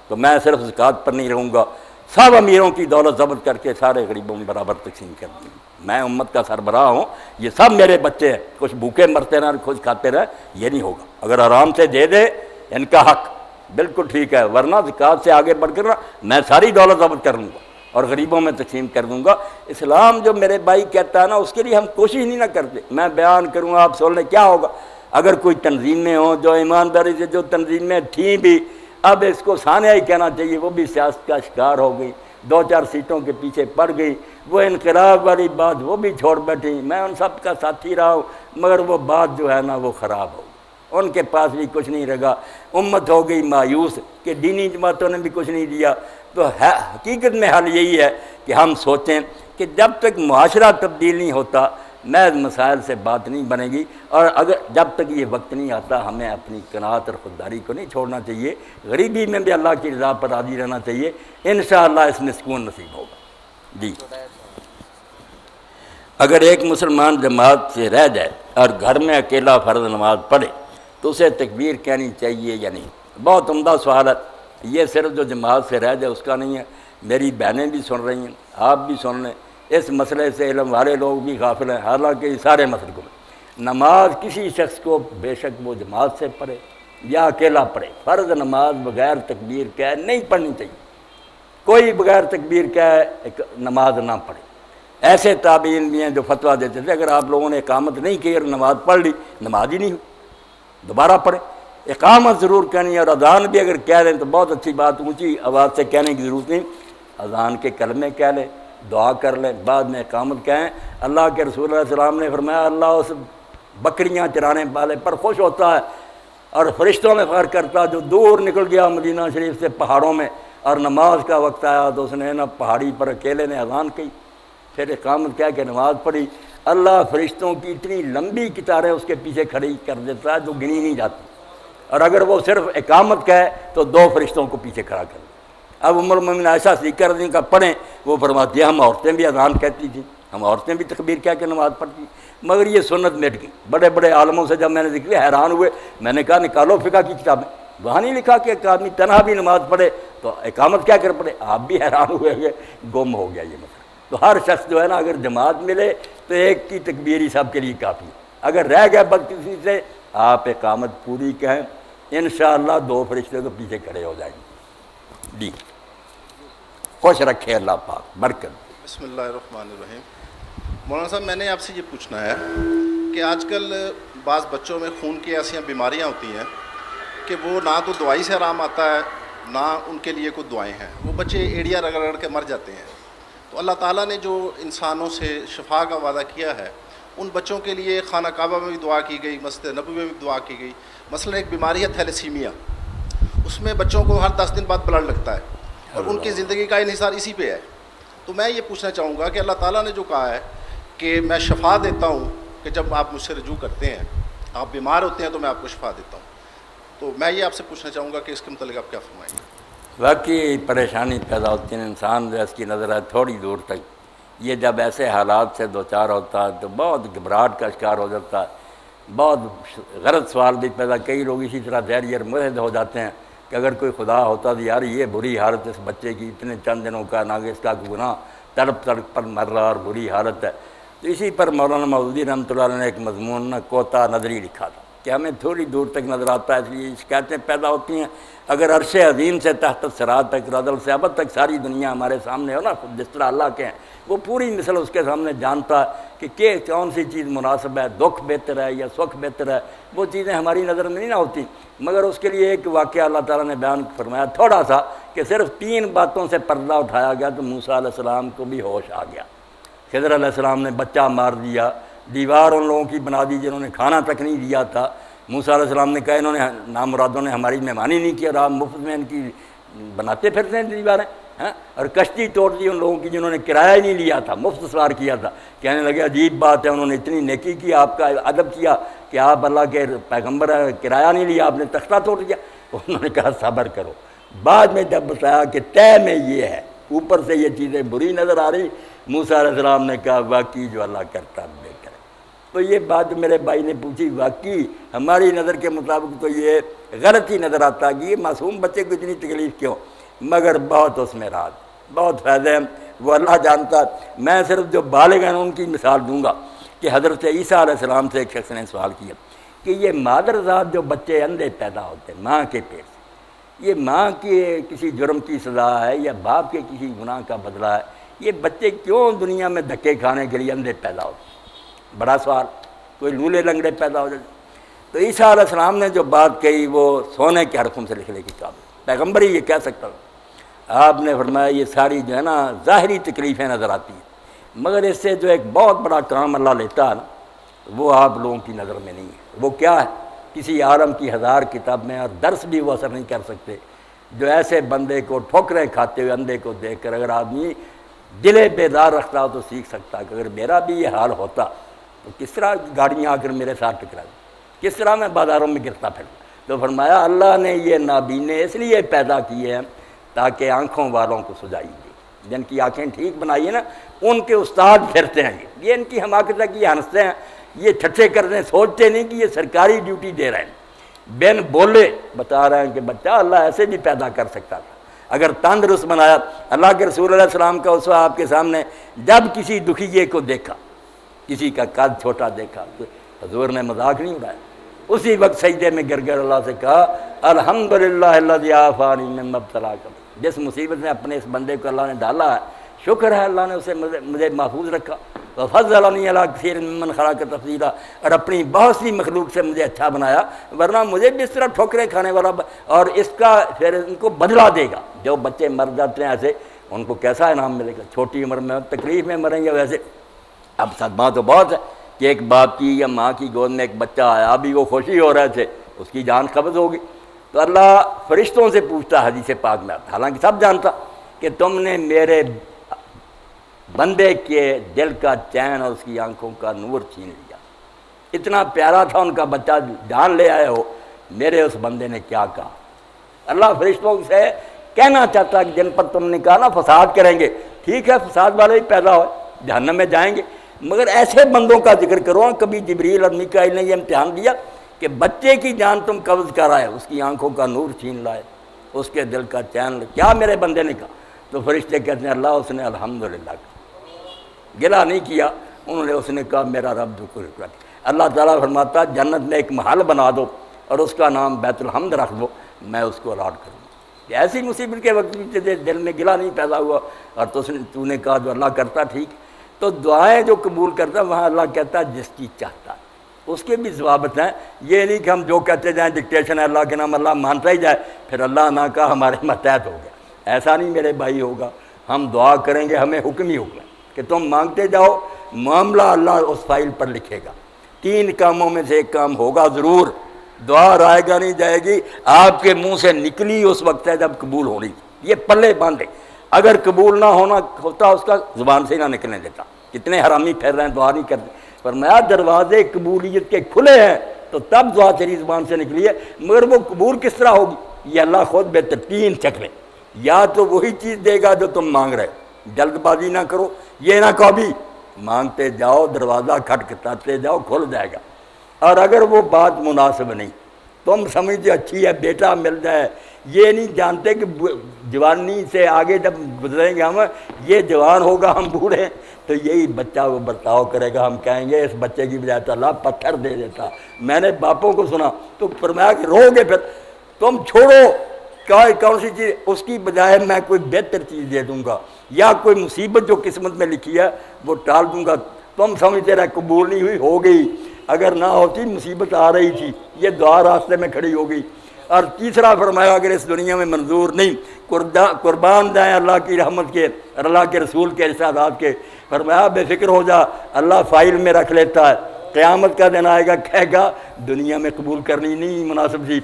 تو میں صرف زکوٰۃ پر نہیں رہوں گا، سب امیروں کی دولت ضبط کر کے سارے غریبوں میں برابر تقسیم کر دوں گا، میں امت کا سربراہ ہوں، یہ سب میرے بچے ہیں، کچھ بھوکے مرتے رہیں کچھ کھاتے رہیں، یہ نہیں ہوگا۔ اگر آرام سے دے دے ان کا حق بالکل ٹھیک ہے، ورنہ زکوٰۃ سے آگے بڑھ کر میں ساری دولت ضبط کر لوں گا اور غریبوں میں تقسیم کر دوں گا۔ اسلام جو میرے بھائی کہتا ہے نا، اس کے لیے ہم کوشش نہیں نہ کرتے۔ میں بیان کروں آپ سن لیں کیا ہوگا اگر کوئی تنظیمیں ہوں جو ایمانداری سے، جو تنظیمیں تھیں بھی، اب اس کو ثانیہ ہی کہنا چاہیے، وہ بھی سیاست کا شکار ہو گئی، 2-4 سیٹوں کے پیچھے پڑ گئی، وہ انقلاب والی بات وہ بھی چھوڑ بیٹھی۔ میں ان سب کا ساتھی رہا ہوں، مگر وہ بات جو ہے نا وہ خراب ہو گئی، ان کے پاس بھی کچھ نہیں رہا، امت ہو گئی مایوس کہ دینی جماعتوں نے بھی کچھ نہیں دیا۔ تو حقیقت میں حل یہی ہے کہ ہم سوچیں کہ جب تک معاشرہ تبدیل نہیں ہوتا محض مسائل سے بات نہیں بنے گی، اور اگر جب تک یہ وقت نہیں آتا ہمیں اپنی قناعت اور خودداری کو نہیں چھوڑنا چاہیے، غریبی میں بھی اللہ کی رضا پر راضی رہنا چاہیے، انشاءاللہ اس میں سکون نصیب ہوگا۔ جی، اگر ایک مسلمان جماعت سے رہ جائے اور گھر میں اکیلا فرض نماز پڑھے تو اسے تکبیر کہنی چاہیے یا نہیں؟ بہت عمدہ سوال ہے۔ یہ صرف جو جماعت سے رہ جائے اس کا نہیں ہے، میری بہنیں بھی سن رہی ہیں، آپ بھی سن لیں، اس مسئلے سے علم والے لوگ بھی غافل ہیں، حالانکہ یہ سارے مسئلوں میں نماز کسی شخص کو بے شک وہ جماعت سے پڑھے یا اکیلا پڑھے، فرض نماز بغیر تکبیر کہے نہیں پڑھنی چاہیے، کوئی بغیر تکبیر کہے نماز نہ پڑھے۔ ایسے تابعین بھی ہیں جو فتویٰ دیتے تھے اگر آپ لوگوں نے اقامت نہیں کی اور نماز پڑھ لی، نماز ہی نہیں ہوئی، دوبارہ پڑھیں۔ اقامت ضرور کہنی ہے، اور اذان بھی اگر کہہ رہے ہیں تو بہت اچھی بات، اونچی آواز سے کہنے کی ضرورت نہیں، اذان کے کلمے کہہ لیں، دعا کر لیں، بعد میں اقامت کہیں۔ اللہ کے رسول علیہ السلام نے فرمایا اللہ اس بکریاں چرانے والے پر خوش ہوتا ہے اور فرشتوں میں فخر کرتا ہے جو دور نکل گیا مدینہ شریف سے پہاڑوں میں، اور نماز کا وقت آیا تو اس نے نا پہاڑی پر اکیلے نے اذان کی، پھر اقامت کہہ کے نماز پڑھی، اللہ فرشتوں کی اتنی لمبی قطاریں اس کے پیچھے کھڑی کر دیتا ہے جو گنی نہیں جاتی، اور اگر وہ صرف اقامت کہے تو 2 فرشتوں کو پیچھے کھڑا کر دے۔ اب ام المومنین عائشہ صدیقہ رضی اللہ عنہا کا پڑھیں، وہ فرماتی ہے ہم عورتیں بھی اذان کہتی تھیں، ہم عورتیں بھی تکبیر کہہ کے نماز پڑھتی، مگر یہ سنت مٹ گئی۔ بڑے بڑے عالموں سے جب میں نے ذکر حیران ہوئے، میں نے کہا نکالو فقہ کی کتابیں، وہاں نہیں لکھا کہ ایک آدمی تنہا بھی نماز پڑھے تو اقامت کیا کر پڑھے۔ آپ بھی حیران ہوئے کہ گم ہو گیا یہ مسئلہ۔ تو ہر شخص جو ہے نا اگر جماعت ملے تو ایک کی تکبیر ہی سب کے لیے کافی ہے، اگر رہ گئے بدقسمتی سے آپ اقامت پوری کہیں، انشاءاللہ 2 فرشتے تو پیچھے کھڑے ہو جائیں گے۔ جی خوش رکھے اللہ پاک، برکت۔ بسم اللہ الرحمن الرحیم۔ مولانا صاحب میں نے آپ سے یہ پوچھنا ہے کہ آج کل بعض بچوں میں خون کی ایسی بیماریاں ہوتی ہیں کہ وہ نہ تو دوائی سے آرام آتا ہے نہ ان کے لیے کوئی دعائیں ہیں، وہ بچے ایڑیاں رگڑ رگڑ کے مر جاتے ہیں۔ تو اللہ تعالیٰ نے جو انسانوں سے شفا کا وعدہ کیا ہے ان بچوں کے لیے خانہ کعبہ میں بھی دعا کی گئی، مسجد نبوی میں بھی دعا کی گئی۔ مثلا ایک بیماری ہے تھیلیسیمیا، اس میں بچوں کو ہر 10 دن بعد بلڈ لگتا ہے اور ان کی زندگی کا انحصار اسی پہ ہے۔ تو میں یہ پوچھنا چاہوں گا کہ اللہ تعالیٰ نے جو کہا ہے کہ میں شفا دیتا ہوں، کہ جب آپ مجھ سے رجوع کرتے ہیں، آپ بیمار ہوتے ہیں تو میں آپ کو شفا دیتا ہوں، تو میں یہ آپ سے پوچھنا چاہوں گا کہ اس کے متعلق آپ کیا فرمائیں گے؟ واقعی پریشانی پیدا ہوتی ہے، انسان جو اس کی نظر ہے تھوڑی دور تک، یہ جب ایسے حالات سے دوچار ہوتا ہے تو بہت گھبراہٹ کا شکار ہو جاتا ہے، بہت غلط سوال بھی پیدا، کئی لوگ اسی طرح دہریہ مرحد ہو جاتے ہیں کہ اگر کوئی خدا ہوتا تو یار یہ بری حالت اس بچے کی، اتنے چند دنوں کا نہ کہ اس کا گناہ، تڑپ تڑپ پر مر رہا اور بری حالت ہے۔ تو اسی پر مولانا مودودی رحمۃ اللہ علیہ نے ایک مضمون کوتا نظری لکھا تھا کہ ہمیں تھوڑی دور تک نظر آتا ہے، اس لیے شکایتیں پیدا ہوتی ہیں۔ اگر عرش عظیم سے تحت صراط تک، رضل سے ابد تک ساری دنیا ہمارے سامنے ہو نا، جس طرح اللہ کے ہیں، وہ پوری مثل اس کے سامنے جانتا ہے کہ کون سی چیز مناسب ہے، دکھ بہتر ہے یا سکھ بہتر ہے، وہ چیزیں ہماری نظر میں نہیں نہ ہوتی۔ مگر اس کے لیے ایک واقعہ اللہ تعالیٰ نے بیان فرمایا تھوڑا سا، کہ صرف 3 باتوں سے پردہ اٹھایا گیا تو موسیٰ علیہ السلام کو بھی ہوش آ گیا۔ خضر علیہ السلام نے بچہ مار دیا، دیوار ان لوگوں کی بنا دی جنہوں نے کھانا تک نہیں دیا تھا۔ موسیٰ علیہ السلام نے کہا انہوں نے نامرادوں نے ہماری مہمانی نہیں کی اور آپ مفت میں ان کی بناتے پھرتے ہیں دیواریں، اور کشتی توڑ دی ان لوگوں کی جنہوں نے کرایہ ہی نہیں لیا تھا، مفت سوار کیا تھا۔ کہنے لگے عجیب بات ہے، انہوں نے اتنی نیکی کی، آپ کا ادب کیا کہ آپ اللہ کے پیغمبر ہیں، کرایہ نہیں لیا، آپ نے تختہ توڑ دیا۔ انہوں نے کہا صبر کرو۔ بعد میں جب بتایا کہ طے میں یہ ہے، اوپر سے یہ چیزیں بری نظر آ رہی، موسیٰ علیہ السلام نے کہا واقعی جو اللہ کرتا بہتر ہے۔ تو یہ بات میرے بھائی نے پوچھی، واقعی ہماری نظر کے مطابق تو یہ غلط ہی نظر آتا ہے کہ یہ معصوم بچے کو اتنی تکلیف کیوں، مگر بہت اس میں راز، بہت فائدے ہیں، وہ اللہ جانتا ہے۔ میں صرف جو بالغ ہیں ان کی مثال دوں گا کہ حضرت عیسیٰ علیہ السلام سے ایک شخص نے سوال کیا کہ یہ مادر ذات جو بچے اندھے پیدا ہوتے ہیں ماں کے پیٹ سے، یہ ماں کے کسی جرم کی سزا ہے یا باپ کے کسی گناہ کا بدلہ ہے، یہ بچے کیوں دنیا میں دھکے کھانے کے لیے اندھے پیدا ہوتے ہیں؟ بڑا سوال، کوئی لولے لنگڑے پیدا ہو جاتے۔ تو عیسیٰ علیہ السلام نے جو بات کہی وہ سونے کے حرفوں سے لکھنے کی قابل، پیغمبر ہی یہ کہہ سکتا تھا۔ آپ نے فرمایا یہ ساری جو ہے نا ظاہری تکلیفیں نظر آتی ہیں، مگر اس سے جو ایک بہت بڑا کام اللہ لیتا ہے نا، وہ آپ لوگوں کی نظر میں نہیں ہے۔ وہ کیا ہے؟ کسی عالم کی 1000 کتاب میں اور درس بھی وہ اثر نہیں کر سکتے، جو ایسے بندے کو ٹھوکریں کھاتے ہوئے اندھے کو دیکھ کر اگر آدمی دل بیدار رکھتا ہو تو سیکھ سکتا کہ اگر میرا بھی یہ حال ہوتا تو کس طرح گاڑیاں آ کر میرے ساتھ ٹکرا دی، کس طرح میں بازاروں میں گرتا پھرتا۔ تو فرمایا اللہ نے یہ نابینے اس لیے پیدا کیے ہیں تاکہ آنکھوں والوں کو سجائی دے، جن کی آنکھیں ٹھیک بنائی ہیں نا ان کے استاد پھرتے ہیں، یہ ان کی حماقت ہے کہ یہ ہنستے ہیں، یہ ٹھٹھے کرتے ہیں، سوچتے نہیں کہ یہ سرکاری ڈیوٹی دے رہے ہیں، بن بولے بتا رہے ہیں کہ بچہ اللہ ایسے بھی پیدا کر سکتا تھا اگر تندرست بنایا۔ اللہ کے رسول علیہ السلام کا اسوہ آپ کے سامنے، جب کسی دکھیے کو دیکھا، کسی کا قد چھوٹا دیکھا تو حضور نے مذاق نہیں اڑایا، اسی وقت سجدے میں گر گر اللہ سے کہا الحمدللہ الذی عافانی مما ابتلاک، جس مصیبت میں اپنے اس بندے کو اللہ نے ڈالا ہے شکر ہے اللہ نے اسے مجھے محفوظ رکھا، وفضلنی علی کثیر ممن خلق تفضیلا، اور اپنی بہت سی مخلوق سے مجھے اچھا بنایا، ورنہ مجھے بھی اس طرح ٹھوکریں کھانے والا، اور اس کا پھر ان کو بدلہ دے گا۔ جو بچے مر جاتے ہیں ایسے ان کو کیسا انعام ملے گا؟ چھوٹی عمر میں تکلیف میں مریں گے ویسے۔ اب صدمہ تو بہت ہے کہ ایک باپ کی یا ماں کی گود میں ایک بچہ آیا، ابھی وہ خوشی ہو رہے تھے، اس کی جان قبض ہوگی، تو اللہ فرشتوں سے پوچھتا، حدیث پاک میں آتا، حالانکہ سب جانتا کہ تم نے میرے بندے کے دل کا چین اور اس کی آنکھوں کا نور چھین لیا، اتنا پیارا تھا ان کا بچہ، جان لے آئے ہو، میرے اس بندے نے کیا کہا؟ اللہ فرشتوں سے کہنا چاہتا کہ جن پر تم نے کہا نا فساد کریں گے، ٹھیک ہے فساد والے ہی پیدا ہوئے، جہنم میں جائیں گے، مگر ایسے بندوں کا ذکر کرو۔ کبھی جبریل اور میکائیل نے یہ امتحان دیا کہ بچے کی جان تم قبض کر آئے، اس کی آنکھوں کا نور چھین لائے، اس کے دل کا چین، کیا میرے بندے نے کہا؟ تو فرشتے کہتے ہیں اللہ اس نے الحمدللہ کہا، گلہ نہیں کیا، انہوں نے اس نے کہا میرا رب شکر ہے۔ اللہ تعالیٰ فرماتا جنت میں ایک محل بنا دو اور اس کا نام بیت الحمد رکھ دو، میں اس کو الاٹ کروں گا۔ ایسی مصیبت کے وقت بھی دل میں گلہ نہیں پیدا ہوا اور تو نے کہا جو اللہ کرتا ٹھیک۔ تو دعائیں جو قبول کرتا وہاں اللہ کہتا جس کی چاہتا ہے، اس کے بھی ضوابط ہیں، یہ نہیں کہ ہم جو کہتے جائیں ڈکٹیشن ہے اللہ کے نام، اللہ مانتا ہی جائے، پھر اللہ نہ کہا ہمارے ماتحت ہو گیا، ایسا نہیں میرے بھائی ہوگا۔ ہم دعا کریں گے، ہمیں حکم ہی ہوگا کہ تم مانگتے جاؤ، معاملہ اللہ اس فائل پر لکھے گا، 3 کاموں میں سے ایک کام ہوگا ضرور، دعا رائے گا نہیں جائے گی، آپ کے منہ سے نکلی اس وقت ہے جب قبول ہونی، یہ پلے باندھے، اگر قبول نہ ہونا ہوتا اس کا زبان سے ہی نہ نکلنے دیتا۔ کتنے حرامی پھر رہے ہیں دعا نہیں کرتے، فرمایا دروازے قبولیت کے کھلے ہیں تو تب دعا تیری زبان سے نکلی ہے، مگر وہ قبول کس طرح ہوگی یہ اللہ خود بہتر۔ 3 شکلیں، یا تو وہی چیز دے گا جو تم مانگ رہے، جلد بازی نہ کرو، یہ نہ کہو بھی مانگتے جاؤ، دروازہ کھٹکھٹاتے جاؤ، کھل جائے گا، اور اگر وہ بات مناسب نہیں، تم سمجھتے اچھی ہے بیٹا مل جائے، یہ نہیں جانتے کہ جوانی سے آگے جب گزریں گے ہم، یہ جوان ہوگا ہم بوڑھے، تو یہی بچہ وہ برتاؤ کرے گا، ہم کہیں گے اس بچے کی بجائے تو اللہ پتھر دے دیتا۔ میں نے باپوں کو سنا تو فرمایا کہ رو گے، پھر تم چھوڑو کون سی چیز، اس کی بجائے میں کوئی بہتر چیز دے دوں گا، یا کوئی مصیبت جو قسمت میں لکھی ہے وہ ٹال دوں گا۔ تم سمجھتے رہے قبول نہیں ہوئی، ہو گئی، اگر نہ ہوتی مصیبت آ رہی تھی، یہ دعا راستے میں کھڑی ہو گئی۔ اور تیسرا فرمایا اگر اس دنیا میں منظور نہیں، قربان جائیں اللہ کی رحمت کے اور اللہ کے رسول کے ارشادات کے، فرمایا بے فکر ہو جا، اللہ فائل میں رکھ لیتا ہے، قیامت کا دن آئے گا کہے گا دنیا میں قبول کرنی نہیں مناسب تھی،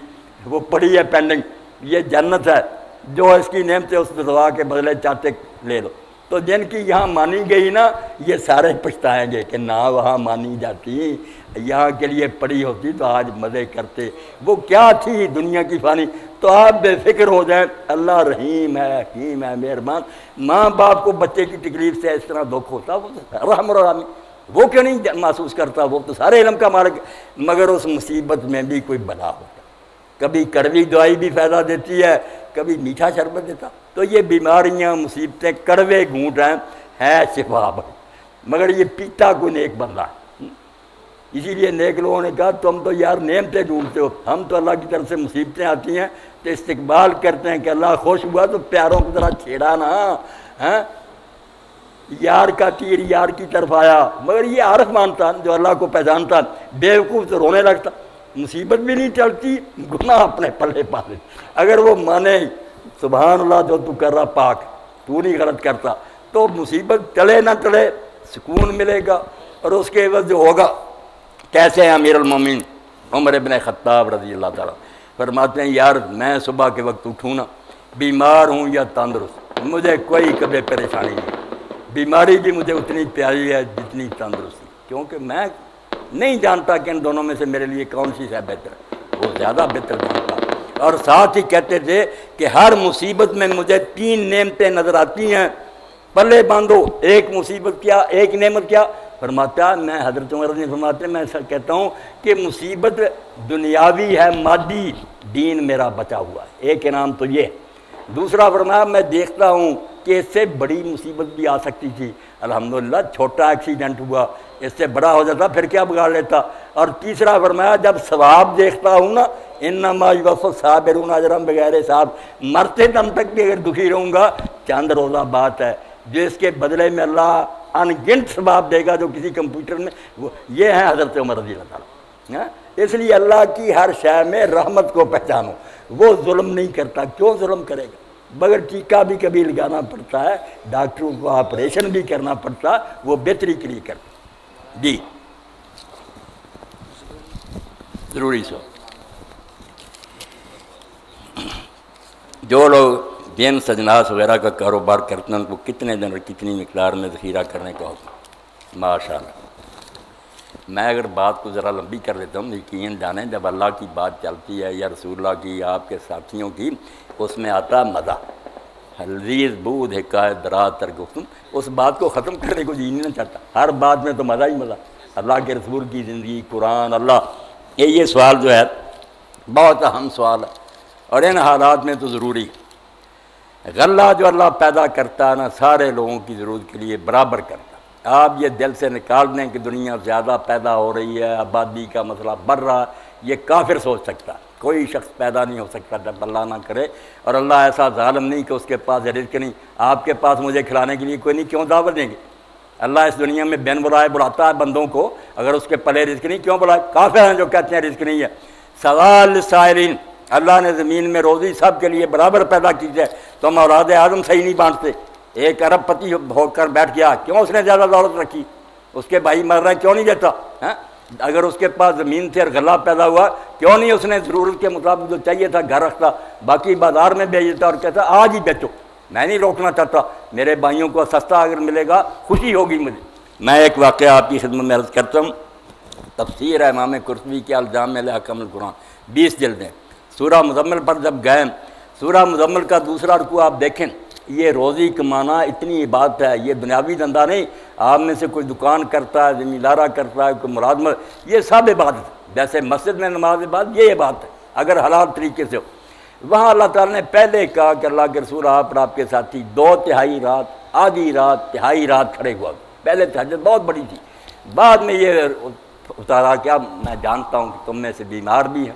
وہ پڑی ہے پینڈنگ، یہ جنت ہے، جو اس کی نعمت ہے اس دعا کے بدلے چاہتے لے لو۔ تو جن کی یہاں مانی گئی نا، یہ سارے پچھتائیں گے کہ نہ وہاں مانی جاتی، یہاں کے لیے پڑی ہوتی تو آج مزے کرتے، وہ کیا تھی دنیا کی فانی۔ تو آپ بے فکر ہو جائیں، اللہ رحیم ہے، حکیم ہے، مہربان۔ ماں باپ کو بچے کی تکلیف سے اس طرح دکھ ہوتا، وہ رحم الرحیم، وہ کیوں نہیں محسوس کرتا، وہ تو سارے علم کا مالک، مگر اس مصیبت میں بھی کوئی بلا ہوتا، کبھی کڑوی دوائی بھی فائدہ دیتی ہے، کبھی میٹھا شربت دیتا۔ تو یہ بیماریاں مصیبتیں کڑوے گھونٹ ہیں شفا، مگر یہ پیتا کوئی نیک بندہ ہے۔ اسی لیے نیک لوگوں نے کہا تم تو یار نعمتیں ڈھونڈتے ہو، ہم تو اللہ کی طرف سے مصیبتیں آتی ہیں تو استقبال کرتے ہیں کہ اللہ خوش ہوا تو پیاروں کی طرح چھیڑا نا، یار کا تیر یار کی طرف آیا، مگر یہ عارف مانتا جو اللہ کو پہچانتا، بیوقوف تو رونے لگتا، مصیبت بھی نہیں چلتی، گناہ اپنے پلے پا لے، اگر وہ مانے سبحان اللہ جو تو کر رہا پاک، تو نہیں غلط کرتا، تو مصیبت ٹلے نہ ٹلے سکون ملے گا، اور اس کے عوض جو ہوگا کیسے ہیں امیر المومنین عمر ابن خطاب رضی اللہ تعالیٰ فرماتے ہیں یار میں صبح کے وقت اٹھوں نا، بیمار ہوں یا تندرست، مجھے کوئی کبھی پریشانی نہیں، بیماری بھی مجھے اتنی پیاری ہے جتنی تندرستی، کیونکہ میں نہیں جانتا کہ ان دونوں میں سے میرے لیے کون سی ہے بہتر ہے، وہ زیادہ بہتر جانتا۔ اور ساتھ ہی کہتے تھے کہ ہر مصیبت میں مجھے 3 نعمتیں نظر آتی ہیں، پلے باندھو، ایک مصیبت کیا، ایک نعمت کیا، فرماتا میں حضرت عمر نے فرماتے میں ایسا کہتا ہوں کہ مصیبت دنیاوی ہے، مادی، دین میرا بچا ہوا ہے، ایک انعام تو یہ۔ دوسرا فرمایا میں دیکھتا ہوں کہ اس سے بڑی مصیبت بھی آ سکتی تھی، الحمدللہ چھوٹا ایکسیڈنٹ ہوا، اس سے بڑا ہو جاتا پھر کیا بگاڑ لیتا۔ اور تیسرا فرمایا جب ثواب دیکھتا ہوں نا، انما یوفی الصابرون اجرهم بغیر حساب، مرتے دم تک بھی اگر دکھی رہوں گا چند روزہ بات ہے، جس کے بدلے میں اللہ ان گنت ثواب دے گا جو کسی کمپیوٹر میں، یہ ہیں حضرت عمر رضی اللہ تعالیٰ۔ اس لیے اللہ کی ہر شے میں رحمت کو پہچانو، وہ ظلم نہیں کرتا، کیوں ظلم کرے گا؟ بغیر ٹیکا بھی کبھی لگانا پڑتا ہے، ڈاکٹروں کو آپریشن بھی کرنا پڑتا، وہ بہتری کے لیے کرتا۔ جی ضروری سو جو لوگ دین سجناس وغیرہ کا کاروبار کرتے ہیں ان کو کتنے دن اور کتنی مقدار میں ذخیرہ کرنے کا حکم؟ ماشاء اللہ۔ میں اگر بات کو ذرا لمبی کر دیتا ہوں، یقین جانیں جب اللہ کی بات چلتی ہے یا رسول اللہ کی یا آپ کے ساتھیوں کی، اس میں آتا مزہ، لذیذ بود حکایت دراز تر گفتم، اس بات کو ختم کرنے کو جی نہیں چاہتا، ہر بات میں تو مزہ ہی مزہ، اللہ کے رسول کی زندگی، قرآن، اللہ۔ یہ سوال جو ہے بہت اہم سوال ہے اور ان حالات میں تو ضروری ہے۔ غلہ جو اللہ پیدا کرتا ہے نا سارے لوگوں کی ضرورت کے لیے برابر کرتا ہے۔ آپ یہ دل سے نکال دیں کہ دنیا زیادہ پیدا ہو رہی ہے، آبادی کا مسئلہ بڑھ رہا ہے، یہ کافر سوچ سکتا ہے، کوئی شخص پیدا نہیں ہو سکتا جب اللہ نہ کرے۔ اور اللہ ایسا ظالم نہیں کہ اس کے پاس رزق نہیں، آپ کے پاس مجھے کھلانے کے لیے کوئی نہیں، کیوں دعوت دیں گے؟ اللہ اس دنیا میں بین بلائے بلاتا ہے بندوں کو، اگر اس کے پلے رزق نہیں کیوں بلائے؟ کافر ہیں جو کہتے ہیں رزق نہیں ہے۔ سوال سائلین، اللہ نے زمین میں روزی سب کے لیے برابر پیدا کی ہے، تم اولاد آدم صحیح نہیں بانٹتے۔ ایک ارب پتی ہو کر بیٹھ گیا، کیوں اس نے زیادہ دولت رکھی؟ اس کے بھائی مر رہے ہیں، کیوں نہیں دیتا؟ اگر اس کے پاس زمین تھی اور غلہ پیدا ہوا، کیوں نہیں اس نے ضرورت کے مطابق جو چاہیے تھا گھر رکھتا، باقی بازار میں بیچ دیتا اور کہتا آج ہی بیچو، میں نہیں روکنا چاہتا، میرے بھائیوں کو سستا اگر ملے گا خوشی ہوگی مجھے۔ میں ایک واقعہ آپ کی خدمت میں عرض کرتا ہوں، تفسیر ہے امام قرطبی کے الجامع لأحکام القرآن، 20 جلدیں۔ سورہ مزمل پر جب گئے، سورہ مزمل کا دوسرا رکوع آپ دیکھیں، یہ روزی کمانا اتنی عبادت ہے، یہ دنیاوی دھندا نہیں، آپ میں سے کوئی دکان کرتا ہے، زمیندارہ کرتا ہے، کوئی ملازمت، یہ سب عبادت ہے۔ جیسے مسجد میں نماز عبادت، یہ عبادت ہے اگر حلال طریقے سے ہو۔ وہاں اللہ تعالیٰ نے پہلے کہا کہ اللہ کے رسول آپ اور آپ کے ساتھی 2/3 رات، آدھی رات، تہائی رات کھڑے ہوا، پہلے تہجد بہت بڑی تھی، بعد میں یہ اتارا کیا، میں جانتا ہوں کہ تم میں سے بیمار بھی ہیں،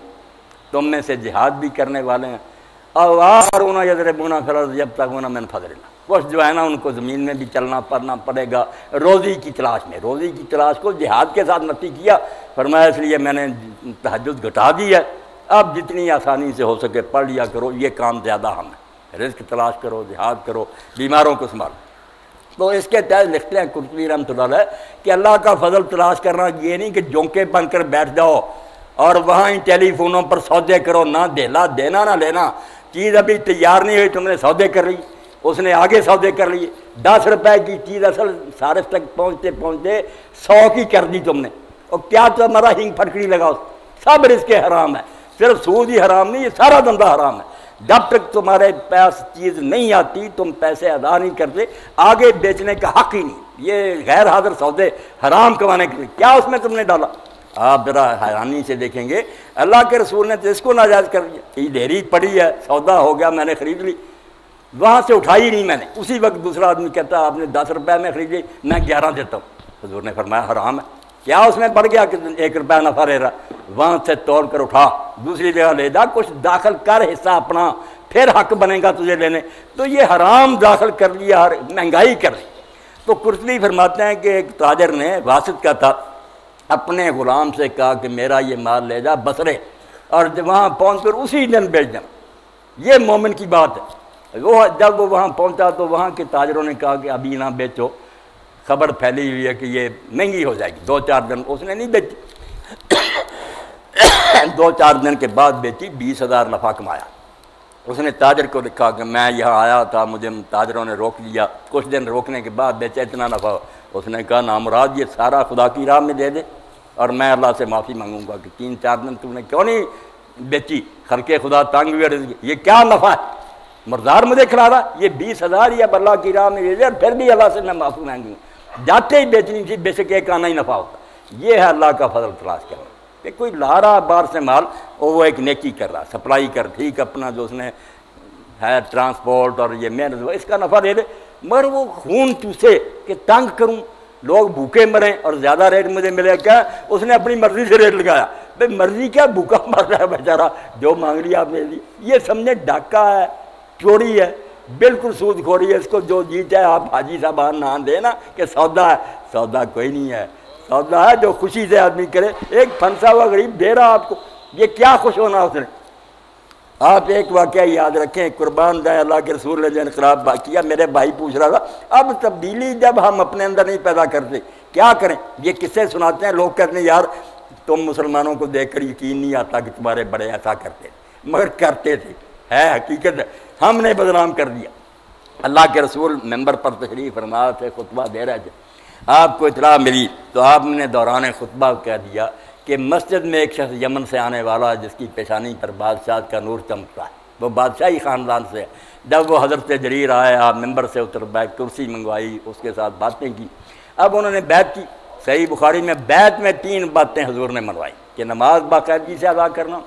تم میں سے جہاد بھی کرنے والے ہیں، اور یضربون فی الارض یبتغون من فضل اللہ، کچھ جو ہے نا ان کو زمین میں بھی چلنا پڑنا پڑے گا روزی کی تلاش میں۔ روزی کی تلاش کو جہاد کے ساتھ نفی کیا، فرمایا اس لیے میں نے تہجد گھٹا دی ہے، اب جتنی آسانی سے ہو سکے پڑھ لیا کرو، یہ کام زیادہ ہم ہے، رزق تلاش کرو، جہاد کرو، بیماروں کو سنبھالو۔ تو اس کے تحت لکھتے ہیں قرطبی رحمۃ اللہ علیہ کہ اللہ کا فضل تلاش کرنا یہ نہیں کہ جونکے بن کر بیٹھ جاؤ اور وہاں ہی ٹیلی فونوں پر سودے کرو، نہ دینا نہ لینا، چیز ابھی تیار نہیں ہوئی تم نے سودے کر لی، اس نے آگے سودے کر لیے، 10 روپے کی چیز اصل صارف تک پہنچتے پہنچتے 100 کی کر دی تم نے، اور کیا تمہارا ہنگ پھٹکڑی لگا، سب رزق حرام ہے، صرف سود ہی حرام نہیں، یہ سارا دھندا حرام ہے۔ جب تک تمہارے پاس چیز نہیں آتی تم پیسے ادا نہیں کرتے، آگے بیچنے کا حق ہی نہیں، یہ غیر حاضر سودے حرام کمانے کے لیے، کیا اس میں تم نے ڈالا؟ آپ ذرا حیرانی سے دیکھیں گے، اللہ کے رسول نے تو اس کو ناجائز کر دیا، یہ ڈھیری پڑی ہے، سودا ہو گیا، میں نے خرید لی، وہاں سے اٹھائی نہیں میں نے، اسی وقت دوسرا آدمی کہتا آپ نے 10 روپے میں خرید لی، میں 11 دیتا ہوں، حضور نے فرمایا حرام ہے، کیا اس میں بڑھ گیا کہ 1 روپے نفع رہ رہا، وہاں سے توڑ کر اٹھا، دوسری جگہ لے جا، کچھ داخل کر حصہ اپنا، پھر حق بنے گا تجھے لینے، تو یہ حرام داخل کر لیا، مہنگائی کر لی۔ تو قرطبی فرماتے ہیں کہ ایک تاجر نے واسط کا تھا، اپنے غلام سے کہا کہ میرا یہ مال لے جا بصرے، اور وہاں پہنچ کر اسی دن بیچ دینا، یہ مومن کی بات ہے۔ وہ جب وہ وہاں پہنچا تو وہاں کے تاجروں نے کہا کہ ابھی نہ بیچو، خبر پھیلی ہوئی ہے کہ یہ مہنگی ہو جائے گی، 2-4 دن، اس نے نہیں بیچی، 2-4 دن کے بعد بیچی، 20,000 نفع کمایا۔ اس نے تاجر کو لکھا کہ میں یہاں آیا تھا، مجھے تاجروں نے روک لیا، کچھ دن روکنے کے بعد بیچا، اتنا نفع۔ اس نے کہا نامراد یہ سارا خدا کی راہ میں دے دے اور میں اللہ سے معافی مانگوں گا کہ 3-4 دن تم نے کیوں نہیں بیچی، خلق خدا تنگ ہوئے، یہ کیا نفع ہے، مردار مجھے کھلا رہا، یہ 20,000 یا اللہ کی راہ میں دے دے، اور پھر بھی اللہ سے میں معافی مانگوں گا، جاتے ہی بیچنی تھی، بے شک ایک آنا ہی نفع ہوتا۔ یہ ہے اللہ کا فضل تلاش کرنا کہ کوئی لا رہا باہر سے مال، اور وہ ایک نیکی کر رہا، سپلائی کر، ٹھیک اپنا جو اس نے ہے ٹرانسپورٹ اور یہ محنت، اس کا نفع دے دے، مگر وہ خون چوسے کہ تنگ کروں، لوگ بھوکے مریں اور زیادہ ریٹ مجھے ملے، کیا اس نے اپنی مرضی سے ریٹ لگایا، بھائی مرضی کیا، بھوکا مر رہا ہے بیچارہ، جو مانگ لیا آپ نے دی، یہ سمجھے ڈاکہ ہے، چوری ہے، بالکل سود خوری ہے، اس کو جو جی چاہے آپ حاجی صاحب نام دیں نا کہ سودا ہے، سودا کوئی نہیں ہے، سودا ہے جو خوشی سے آدمی کرے۔ ایک پھنسا ہوا غریب دے رہا آپ کو، یہ کیا خوش ہونا اس نے، آپ ایک واقعہ یاد رکھیں، قربان جائیں اللہ کے رسول نے جو انقلاب کیا، میرے بھائی پوچھ رہا تھا اب تبدیلی جب ہم اپنے اندر نہیں پیدا کرتے کیا کریں؟ یہ قصے سناتے ہیں لوگ، کہتے ہیں یار تم مسلمانوں کو دیکھ کر یقین نہیں آتا کہ تمہارے بڑے ایسا کرتے تھے، مگر کرتے تھے، ہے حقیقت ہے، ہم نے بدنام کر دیا۔ اللہ کے رسول ممبر پر تشریف فرما تھے، خطبہ دے رہے تھے، آپ کو اطلاع ملی تو آپ نے دوران خطبہ کہہ دیا کہ مسجد میں ایک شخص یمن سے آنے والا جس کی پیشانی پر بادشاہ کا نور چمکتا ہے، وہ بادشاہی خاندان سے ہے۔ جب وہ حضرت جریر آئے، آپ ممبر سے اتر بیٹھ، کرسی منگوائی، اس کے ساتھ باتیں کی۔ اب انہوں نے بیعت کی، صحیح بخاری میں بیعت میں 3 باتیں حضور نے منوائی کہ نماز باقاعدگی سے ادا کرنا،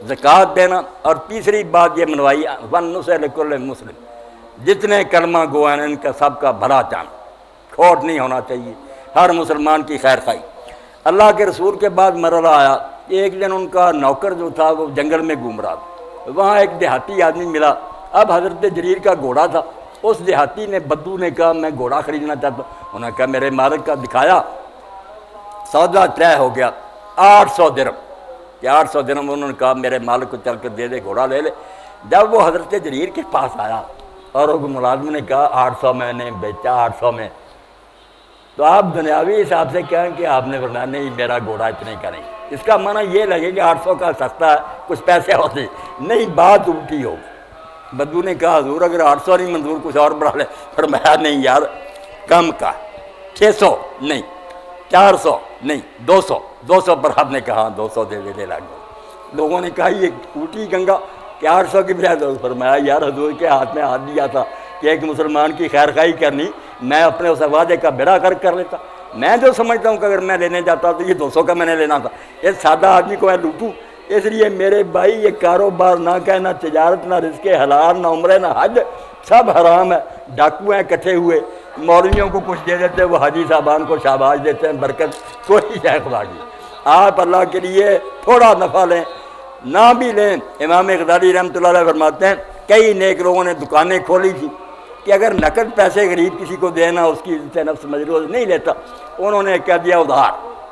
زکوٰۃ دینا، اور تیسری بات یہ منوائی وَالنُّصْحُ لِكُلِّ مُسْلِمٍ، جتنے کلمہ گو ہیں ان کا سب کا بھلا چاہنا، کھوٹ نہیں ہونا چاہیے، ہر مسلمان کی خیر خواہی۔ اللہ کے رسول کے بعد مرحلہ آیا، ایک دن ان کا نوکر جو تھا وہ جنگل میں گھوم رہا تھا، وہاں ایک دیہاتی آدمی ملا، اب حضرت جریر کا گھوڑا تھا، اس دیہاتی نے بدو نے کہا میں گھوڑا خریدنا چاہتا ہوں، انہوں نے کہا میرے مالک کا دکھایا، سودا طے ہو گیا 800 درہم، کہ 800 درہم انہوں نے کہا میرے مالک کو چل کر دے دے، گھوڑا لے لے۔ جب وہ حضرت جریر کے پاس آیا اور وہ ملازم نے کہا 800 میں نے بیچا، 800 میں، تو آپ دنیاوی حساب سے کہیں کہ آپ نے فرمایا نہیں میرا گھوڑا اتنے کا نہیں، اس کا معنی یہ لگے کہ 800 کا سستا ہے، کچھ پیسے ہوتے نہیں، بات الٹی ہو۔ بدو نے کہا حضور اگر 800 نہیں منظور کچھ اور بڑھا لے، فرمایا نہیں یار کم کا، 600 نہیں، 400 نہیں، 200 پر آپ نے کہا 200 دے دے لاکھ۔ لوگوں نے کہا یہ الٹی گنگا کہ 800 کی بجائے، فرمایا یار حضور کے ہاتھ میں ہاتھ دیا تھا کہ ایک مسلمان کی خیر خواہی کرنی، میں اپنے اس وعدے کا بیڑا کر لیتا، میں جو سمجھتا ہوں کہ اگر میں لینے جاتا تو یہ 200 کا میں نے لینا تھا، اس سادہ آدمی کو میں لوٹوں۔ اس لیے میرے بھائی یہ کاروبار نہ کہ نہ تجارت، نہ رزق حلال، نہ عمرے، نہ حج، سب حرام ہے، ڈاکو ہیں اکٹھے ہوئے، مولویوں کو کچھ دے دیتے ہیں، وہ حاجی صاحبان کو شاباش دیتے ہیں، برکت کوئی ہے خدا کی۔ آپ اللہ کے لیے تھوڑا نفع لیں، نہ بھی لیں۔ امام غزالی رحمۃ اللہ علیہ فرماتے ہیں کئی نیک لوگوں نے دکانیں کھولی تھی کہ اگر نقد پیسے غریب کسی کو دینا اس کی عزت نفس مجروح نہیں لیتا، انہوں نے کہہ دیا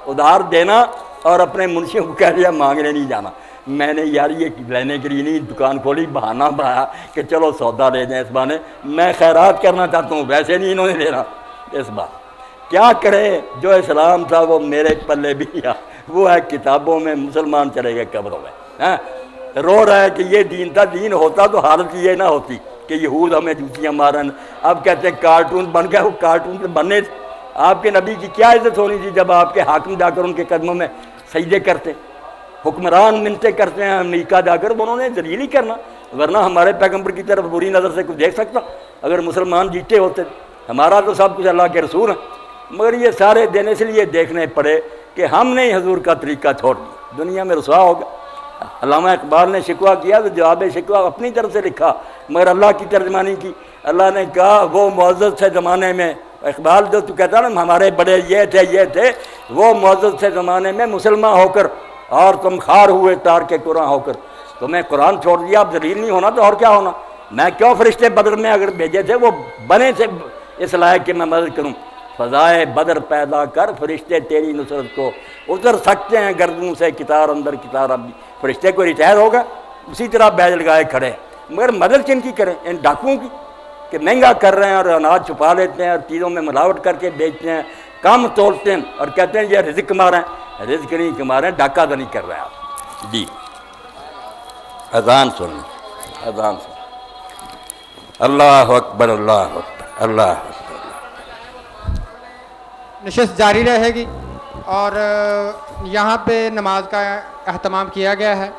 ادھار دینا، اور اپنے منشیوں کو کہہ دیا مانگنے نہیں جانا۔ میں نے یار یہ لینے کے لیے نہیں دکان کھولی، بہانہ بنایا کہ چلو سودا لے جائیں، اس بہانے میں خیرات کرنا چاہتا ہوں، ویسے نہیں انہوں نے لینا۔ اس بات کیا کرے، جو اسلام تھا وہ میرے پلے بھی آ، وہ ہے کتابوں میں، مسلمان چلے گئے قبروں میں، رو رہا ہے کہ یہ دین تھا، دین ہوتا تو حالت یہ نہ ہوتی کہ یہود ہمیں جوتیاں مارن۔ اب کہتے ہیں کارٹون بن گئے، وہ کارٹون سے بننے تھے۔ آپ کے نبی کی کیا عزت ہونی تھی جب آپ کے حاکم جا کر ان کے قدموں میں سجدے کرتے، حکمران منتیں کرتے ہیں امریکہ جا کر، انہوں نے ذلیل ہی کرنا، ورنہ ہمارے پیغمبر کی طرف بری نظر سے کچھ دیکھ سکتا اگر مسلمان جیتے ہوتے؟ ہمارا تو سب کچھ اللہ کے رسول ہیں، مگر یہ سارے دن اس لیے دیکھنے پڑے کہ ہم نے حضور کا طریقہ چھوڑ دیا، دنیا میں رسوا ہو گیا۔ علامہ اقبال نے شکوہ کیا تو جواب شکوہ اپنی طرف سے لکھا، مگر اللہ کی ترجمانی کی۔ اللہ نے کہا وہ معزز تھے زمانے میں، اقبال جو تو کہتا نا ہمارے بڑے یہ تھے، وہ معزز تھے زمانے میں مسلمان ہو کر، اور تم خار ہوئے تار کے قرآن ہو کر۔ تمہیں قرآن چھوڑ دیا، اب ذلیل نہیں ہونا تو اور کیا ہونا؟ میں کیوں فرشتے بدر میں اگر بھیجے تھے وہ بنے تھے اس لائق کہ میں مدد کروں۔ فضائے بدر پیدا کر، فرشتے تیری نصرت کو اتر سکتے ہیں گردوں سے، کتار اندر کتار اب بھی۔ فرشتے کو ریٹائر ہوگا اسی طرح بیج لگائے کھڑے ہیں، مگر مدد کن کی کریں؟ ان ڈاکوؤں کی کہ مہنگا کر رہے ہیں اور اناج چھپا لیتے ہیں اور چیزوں میں ملاوٹ کر کے بیچتے ہیں، کم تولتے ہیں اور کہتے ہیں یہ رزق کما رہے ہیں، رزق نہیں کما رہے ہیں، ڈاکہ تو نہیں کر رہے آپ۔ جی اذان سن، اذان سن، اللہ اکبر، اللہ اکبر، اللہ اکبر۔ نشست جاری رہے گی اور یہاں پہ نماز کا اہتمام کیا گیا ہے۔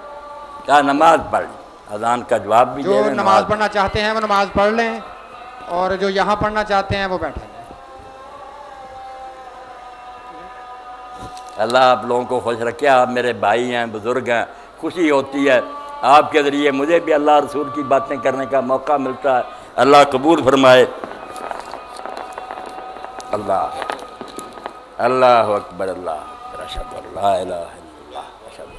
کیا نماز پڑھ لیں، اذان کا جواب بھی جو نماز پڑھنا چاہتے ہیں وہ نماز پڑھ لیں، اور جو یہاں پڑھنا چاہتے ہیں وہ بیٹھیں۔ اللہ آپ لوگوں کو خوش رکھے، آپ میرے بھائی ہیں، بزرگ ہیں، خوشی ہوتی ہے آپ کے ذریعے مجھے بھی اللہ رسول کی باتیں کرنے کا موقع ملتا ہے، اللہ قبول فرمائے۔ اللہ اللہ اکبر، اللہ اکبر، اشہد ان لا الہ الا اللہ، اشہد ان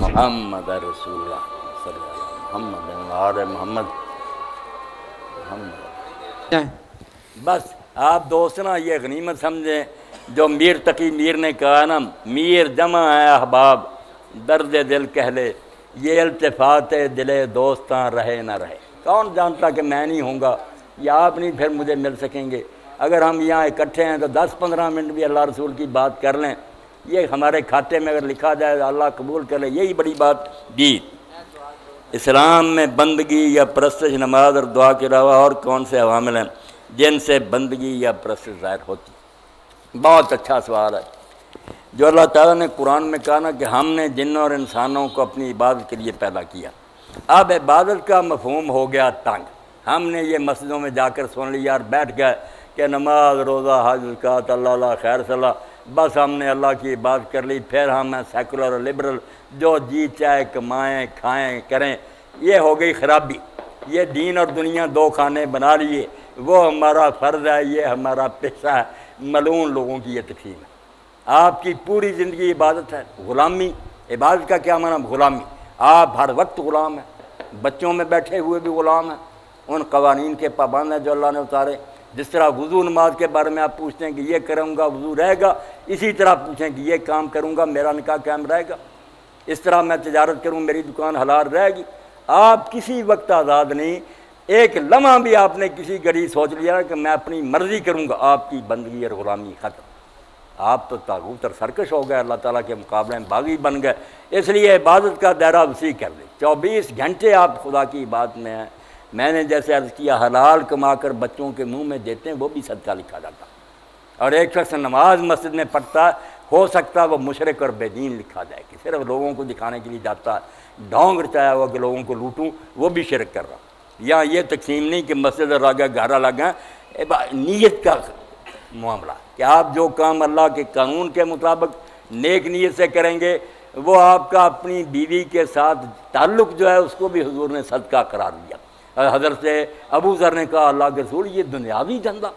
محمد رسول اللہ، صلی اللہ محمد آل محمد محمد۔ بس آپ دوست نا یہ غنیمت سمجھیں جو میر تقی میر نے کہا نا، میر جمع ہے احباب، درد دل کہہ لے یہ التفات دل دوستاں رہے نہ رہے، کون جانتا کہ میں نہیں ہوں گا یا آپ نہیں پھر مجھے مل سکیں گے۔ اگر ہم یہاں اکٹھے ہیں تو 10-15 منٹ بھی اللہ رسول کی بات کر لیں، یہ ہمارے کھاتے میں اگر لکھا جائے تو اللہ قبول کر لے، یہی بڑی بات دی۔ اسلام میں بندگی یا پرستش نماز اور دعا کے علاوہ اور کون سے عوامل ہیں جن سے بندگی یا پرستش ظاہر ہوتی؟ بہت اچھا سوال ہے۔ جو اللہ تعالیٰ نے قرآن میں کہا نا کہ ہم نے جنوں اور انسانوں کو اپنی عبادت کے لیے پیدا کیا، اب عبادت کا مفہوم ہو گیا تنگ۔ ہم نے یہ مسجدوں میں جا کر سن لیا اور بیٹھ گئے کہ نماز، روزہ، حج، زکوٰۃ، اللہ خیر صلاح، بس ہم نے اللہ کی عبادت کر لی، پھر ہم ہیں سیکولر اور لبرل، جو جی چاہے کمائیں کھائیں کریں۔ یہ ہو گئی خرابی، یہ دین اور دنیا دو کھانے بنا لیے، وہ ہمارا فرض ہے، یہ ہمارا پیشہ ہے۔ ملعون لوگوں کی یہ تقسیم ہے۔ آپ کی پوری زندگی عبادت ہے، غلامی۔ عبادت کا کیا معنی؟ غلامی۔ آپ ہر وقت غلام ہیں، بچوں میں بیٹھے ہوئے بھی غلام ہیں، ان قوانین کے پابند ہیں جو اللہ نے اتارے۔ جس طرح وضو نماز کے بارے میں آپ پوچھتے ہیں کہ یہ کروں گا وضو رہے گا، اسی طرح پوچھیں کہ یہ کام کروں گا میرا نکاح قائم رہے گا، اس طرح میں تجارت کروں میری دکان حلال رہے گی۔ آپ کسی وقت آزاد نہیں۔ ایک لمحہ بھی آپ نے کسی گھڑی سوچ لیا کہ میں اپنی مرضی کروں گا، آپ کی بندگی اور غلامی ختم۔ آپ تو طاغوت اور سرکش ہو گئے، اللہ تعالیٰ کے مقابلے میں باغی بن گئے۔ اس لیے عبادت کا دائرہ وسیع کر لیں، 24 گھنٹے آپ خدا کی عبادت میں ہیں۔ میں نے جیسے عرض کیا، حلال کما کر بچوں کے منہ میں دیتے ہیں وہ بھی صدقہ لکھا جاتا، اور ایک شخص نماز مسجد میں پڑھتا ہے، ہو سکتا ہے وہ مشرک اور بے دین لکھا جائے کہ صرف لوگوں کو دکھانے کے لیے جاتا ہے، ڈھونگ رچایا ہوا کہ لوگوں کو لوٹوں، وہ بھی شرک کر رہا۔ یہاں یہ تقسیم نہیں کہ مسجد الگ ہے گھر الگ ہے، نیت کا معاملہ کہ آپ جو کام اللہ کے قانون کے مطابق نیک نیت سے کریں گے، وہ آپ کا اپنی بیوی کے ساتھ تعلق جو ہے اس کو بھی حضور نے صدقہ قرار دیا۔ حضرت ابو ذر نے کہا اللہ کے رسول یہ دنیاوی دھندا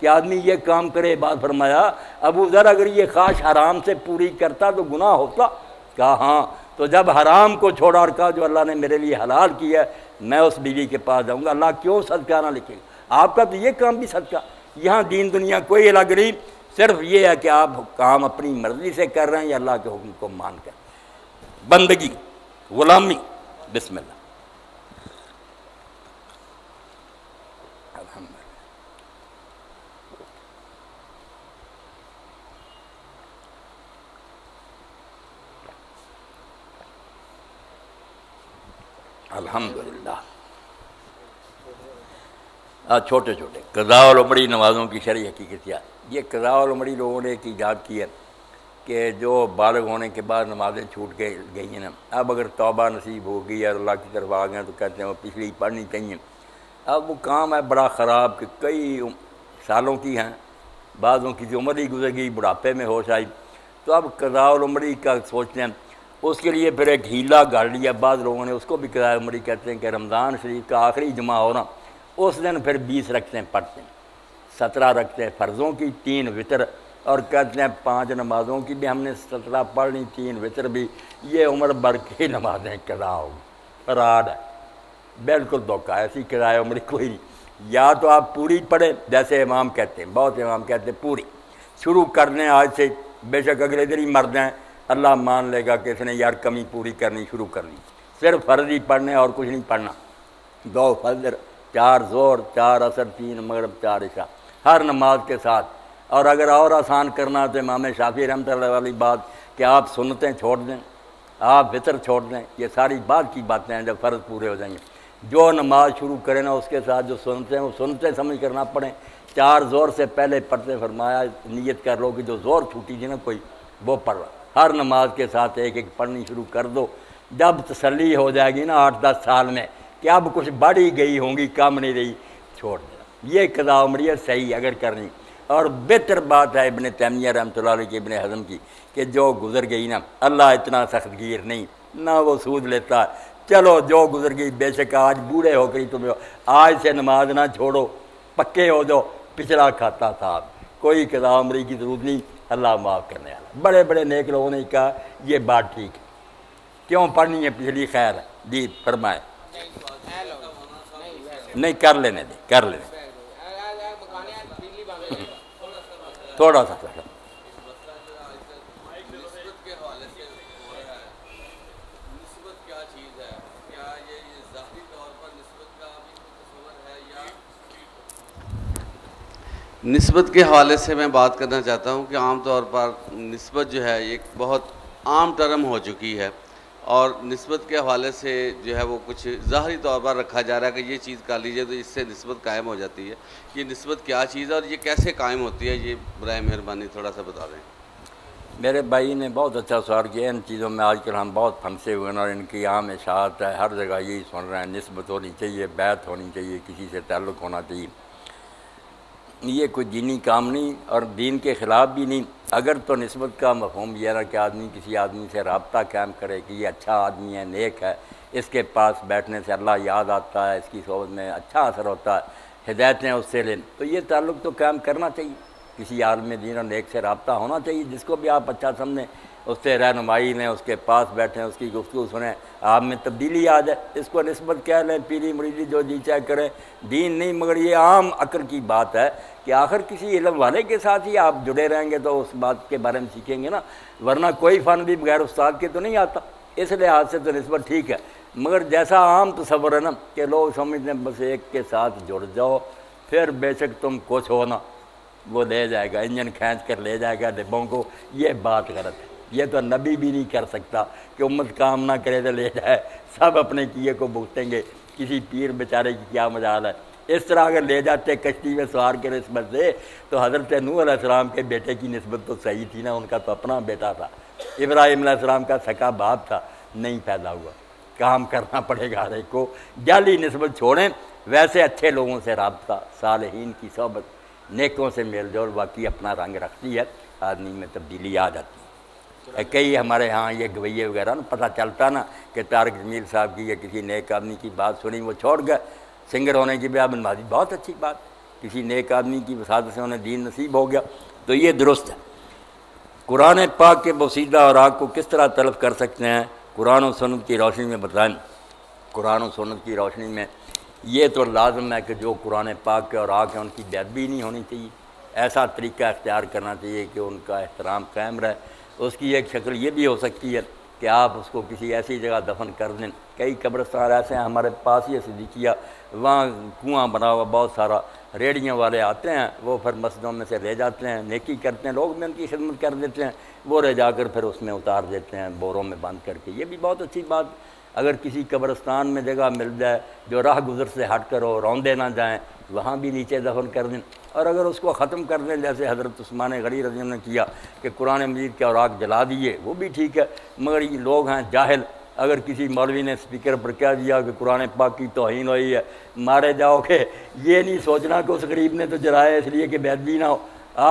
کہ آدمی یہ کام کرے، بات فرمایا ابو ذر اگر یہ خواہش حرام سے پوری کرتا تو گناہ ہوتا؟ کہا ہاں۔ تو جب حرام کو چھوڑا اور کہا جو اللہ نے میرے لیے حلال کیا ہے میں اس بیوی کے پاس جاؤں گا، اللہ کیوں صدقہ نہ لکھے گا؟ آپ کا تو یہ کام بھی صدقہ۔ یہاں دین دنیا کوئی الگ نہیں، صرف یہ ہے کہ آپ کام اپنی مرضی سے کر رہے ہیں یا اللہ کے حکم کو مان کر۔ بندگی، غلامی، بسم اللہ۔ الحمدللہ۔ چھوٹے چھوٹے قضاء العمری نمازوں کی شرعی حقیقت یہ قضاء العمری لوگوں نے ایک ایجاد کی ہے کہ جو بالغ ہونے کے بعد نمازیں چھوٹ گئی ہیں نا، اب اگر توبہ نصیب ہو گئی اور اللہ کی طرف آ گئے تو کہتے ہیں وہ پچھلی پڑھنی چاہیے۔ اب وہ کام ہے بڑا خراب کہ کئی سالوں کی ہیں، بعضوں کی عمر ہی گزر گئی، بڑھاپے میں ہوش آئی، تو اب قضاء العمری کا سوچتے ہیں۔ اس کے لیے پھر ایک ہیلا گاڑ لیا بعض لوگوں نے، اس کو بھی قضاء العمری کہتے ہیں کہ رمضان شریف کا آخری جمعہ ہو نا اس دن پھر 20 رکھتے ہیں پڑھتے ہیں، 17 رکھتے ہیں فرضوں کی، 3 وطر، اور کہتے ہیں 5 نمازوں کی بھی ہم نے 17 پڑھ لی، 3 وطر بھی، یہ عمر بھر کی نمازیں قضا ہوگی۔ فراڈ ہے، بالکل دھوکہ، ایسی قضاء عمری کوئی نہیں۔ یا تو آپ پوری پڑھیں جیسے امام کہتے ہیں، بہت امام کہتے ہیں پوری شروع کر دیں آج سے، بے شک اگلے دن ہی مر جائیں اللہ مان لے گا کہ اس نے یار کمی پوری کرنی شروع کر لی، صرف فرض ہی پڑھنے اور کچھ نہیں پڑھنا، 2 فجر، 4 ظہر، 4 عصر، 3 مغرب، 4 عشاء، ہر نماز کے ساتھ۔ اور اگر اور آسان کرنا تو امام شافعی رحمۃ اللہ والی بات کہ آپ سنتیں چھوڑ دیں، آپ وطر چھوڑ دیں، یہ ساری بات کی باتیں ہیں جب فرض پورے ہو جائیں گے۔ جو نماز شروع کریں نا اس کے ساتھ جو سنتے ہیں وہ سنتے سمجھ کر نہ پڑھیں۔ 4 ظہر سے پہلے پڑھتے فرمایا نیت کر لو کہ جو ظہر چھوٹی تھی نا کوئی وہ پڑھ رہا، ہر نماز کے ساتھ ایک ایک پڑھنی شروع کر دو۔ جب تسلی ہو جائے گی نا 8-10 سال میں کہ اب کچھ بڑھ ہی گئی ہوں گی، کم نہیں رہی، چھوڑ دینا۔ یہ قضاء عمری صحیح اگر کرنی، اور بہتر بات ہے ابن تیمیہ رحمۃ اللہ علیہ کی، ابن حزم کی، کہ جو گزر گئی نا اللہ اتنا سخت گیر نہیں، نہ وہ سود لیتا ہے، چلو جو گزر گئی، بے شک آج بوڑھے ہو گئی تمہیں، آج سے نماز نہ چھوڑو، پکے ہو جو پچھلا کھاتا تھا، کوئی قضاء عمری کی ضرورت نہیں، اللہ معاف کرنے والا۔ بڑے بڑے نیک لوگوں نے کہا یہ بات ٹھیک ہے، کیوں پڑھنی ہے پچھلی، خیر ہے جی فرمائے۔ نہیں کر لینے دیں، کر لینے تھوڑا سا نسبت کیا چیز نسبت کے حوالے سے میں بات کرنا چاہتا ہوں کہ عام طور پر نسبت جو ہے ایک بہت عام ٹرم ہو چکی ہے، اور نسبت کے حوالے سے جو ہے وہ کچھ ظاہری طور پر رکھا جا رہا ہے کہ یہ چیز کر لیجئے تو اس سے نسبت قائم ہو جاتی ہے۔ یہ نسبت کیا چیز ہے اور یہ کیسے قائم ہوتی ہے، یہ برائے مہربانی تھوڑا سا بتا دیں۔ میرے بھائی نے بہت اچھا سوال کیا۔ ان چیزوں میں آج کل ہم بہت پھنسے ہوئے ہیں اور ان کی عام اشاعت ہے، ہر جگہ یہی سن رہے ہیں، نسبت ہونی چاہیے، بیعت ہونی چاہیے، کسی سے تعلق ہونا چاہیے۔ یہ کوئی دینی کام نہیں اور دین کے خلاف بھی نہیں۔ اگر تو نسبت کا مفہوم یہ ہے کہ آدمی کسی آدمی سے رابطہ قائم کرے کہ یہ اچھا آدمی ہے، نیک ہے، اس کے پاس بیٹھنے سے اللہ یاد آتا ہے، اس کی صحبت میں اچھا اثر ہوتا ہے، ہدایتیں اس سے لیں، تو یہ تعلق تو قائم کرنا چاہیے۔ کسی عالم دین اور نیک سے رابطہ ہونا چاہیے، جس کو بھی آپ اچھا سمجھیں، اس سے رہنمائی لیں، اس کے پاس بیٹھیں، اس کی گفتگو سنیں، آپ میں تبدیلی آ جائے۔ اس کو نسبت کہہ لیں، پیری مریدی جو جی چاہے کریں، دین نہیں، مگر یہ عام عقل کی بات ہے کہ آخر کسی علم والے کے ساتھ ہی آپ جڑے رہیں گے تو اس بات کے بارے میں سیکھیں گے نا، ورنہ کوئی فن بھی بغیر استاد کے تو نہیں آتا۔ اس لحاظ سے تو نسبت ٹھیک ہے، مگر جیسا عام تصور ہے نا کہ لوگ سمجھتے ہیں بس ایک کے ساتھ جڑ جاؤ، پھر بے شک تم کچھ ہو نا، وہ لے جائے گا، انجن کھینچ کر لے جائے گا ڈبوں کو، یہ بات غلط ہے۔ یہ تو نبی بھی نہیں کر سکتا کہ امت کام نہ کرے تو لے جائے، سب اپنے کیے کو بھگتیں گے، کسی پیر بیچارے کی کیا مجال ہے۔ اس طرح اگر لے جاتے کشتی میں سوار کے نسبت سے تو حضرت نوح علیہ السلام کے بیٹے کی نسبت تو صحیح تھی نا، ان کا تو اپنا بیٹا تھا، ابراہیم علیہ السلام کا سکا باپ تھا، نہیں پیدا ہوا۔ کام کرنا پڑے گا ہر ایک کو، جعلی نسبت چھوڑیں، ویسے اچھے لوگوں سے رابطہ، صالحین کی صحبت، نیکوں سے میل جول واقعی اپنا رنگ رکھتی ہے، آدمی میں تبدیلی آ جاتی ہے۔ کئی ہمارے ہاں یہ گویے وغیرہ نا پتہ چلتا نا کہ طارق جمیل صاحب کی یا کسی نیک آدمی کی بات سنی، وہ چھوڑ گئے، سنگر ہونے کی بجائے نمازی، بہت اچھی بات، کسی نیک آدمی کی وساطت سے انہیں دین نصیب ہو گیا، تو یہ درست ہے۔ قرآن پاک کے بوسیدہ اور آگ کو کس طرح طلب کر سکتے ہیں؟ قرآن و سنت کی روشنی میں بتائیں۔ قرآن و سنت کی روشنی میں یہ تو لازم ہے کہ جو قرآن پاک کے اور آگ ہیں ان کی بے ادبی نہیں ہونی چاہیے، ایسا طریقہ اختیار کرنا چاہیے کہ ان کا احترام قائم رہے۔ اس کی ایک شکل یہ بھی ہو سکتی ہے کہ آپ اس کو کسی ایسی جگہ دفن کر دیں۔ کئی قبرستان ایسے ہیں ہمارے پاس ہی صدیقیہ، وہاں کنواں بنا ہوا بہت سارا، ریڑیاں والے آتے ہیں، وہ پھر مسجدوں میں سے لے جاتے ہیں، نیکی کرتے ہیں، لوگ بھی ان کی خدمت کر دیتے ہیں، وہ لے جا کر پھر اس میں اتار دیتے ہیں بوروں میں بند کر کے۔ یہ بھی بہت اچھی بات۔ اگر کسی قبرستان میں جگہ مل جائے جو راہ گزر سے ہٹ کر ہو، روندے نہ جائیں، وہاں بھی نیچے دفن کر دیں۔ اور اگر اس کو ختم کر دیں جیسے حضرت عثمان غنی رضی اللہ عنہ نے کیا کہ قرآن مجید کے اوراق جلا دیے، وہ بھی ٹھیک ہے، مگر یہ لوگ ہیں جاہل، اگر کسی مولوی نے اسپیکر پر کہہ دیا کہ قرآن پاک کی توہین ہوئی ہے، مارے جاؤ گے، یہ نہیں سوچنا کہ اس غریب نے تو جلایا اس لیے کہ بے ادبی نہ ہو،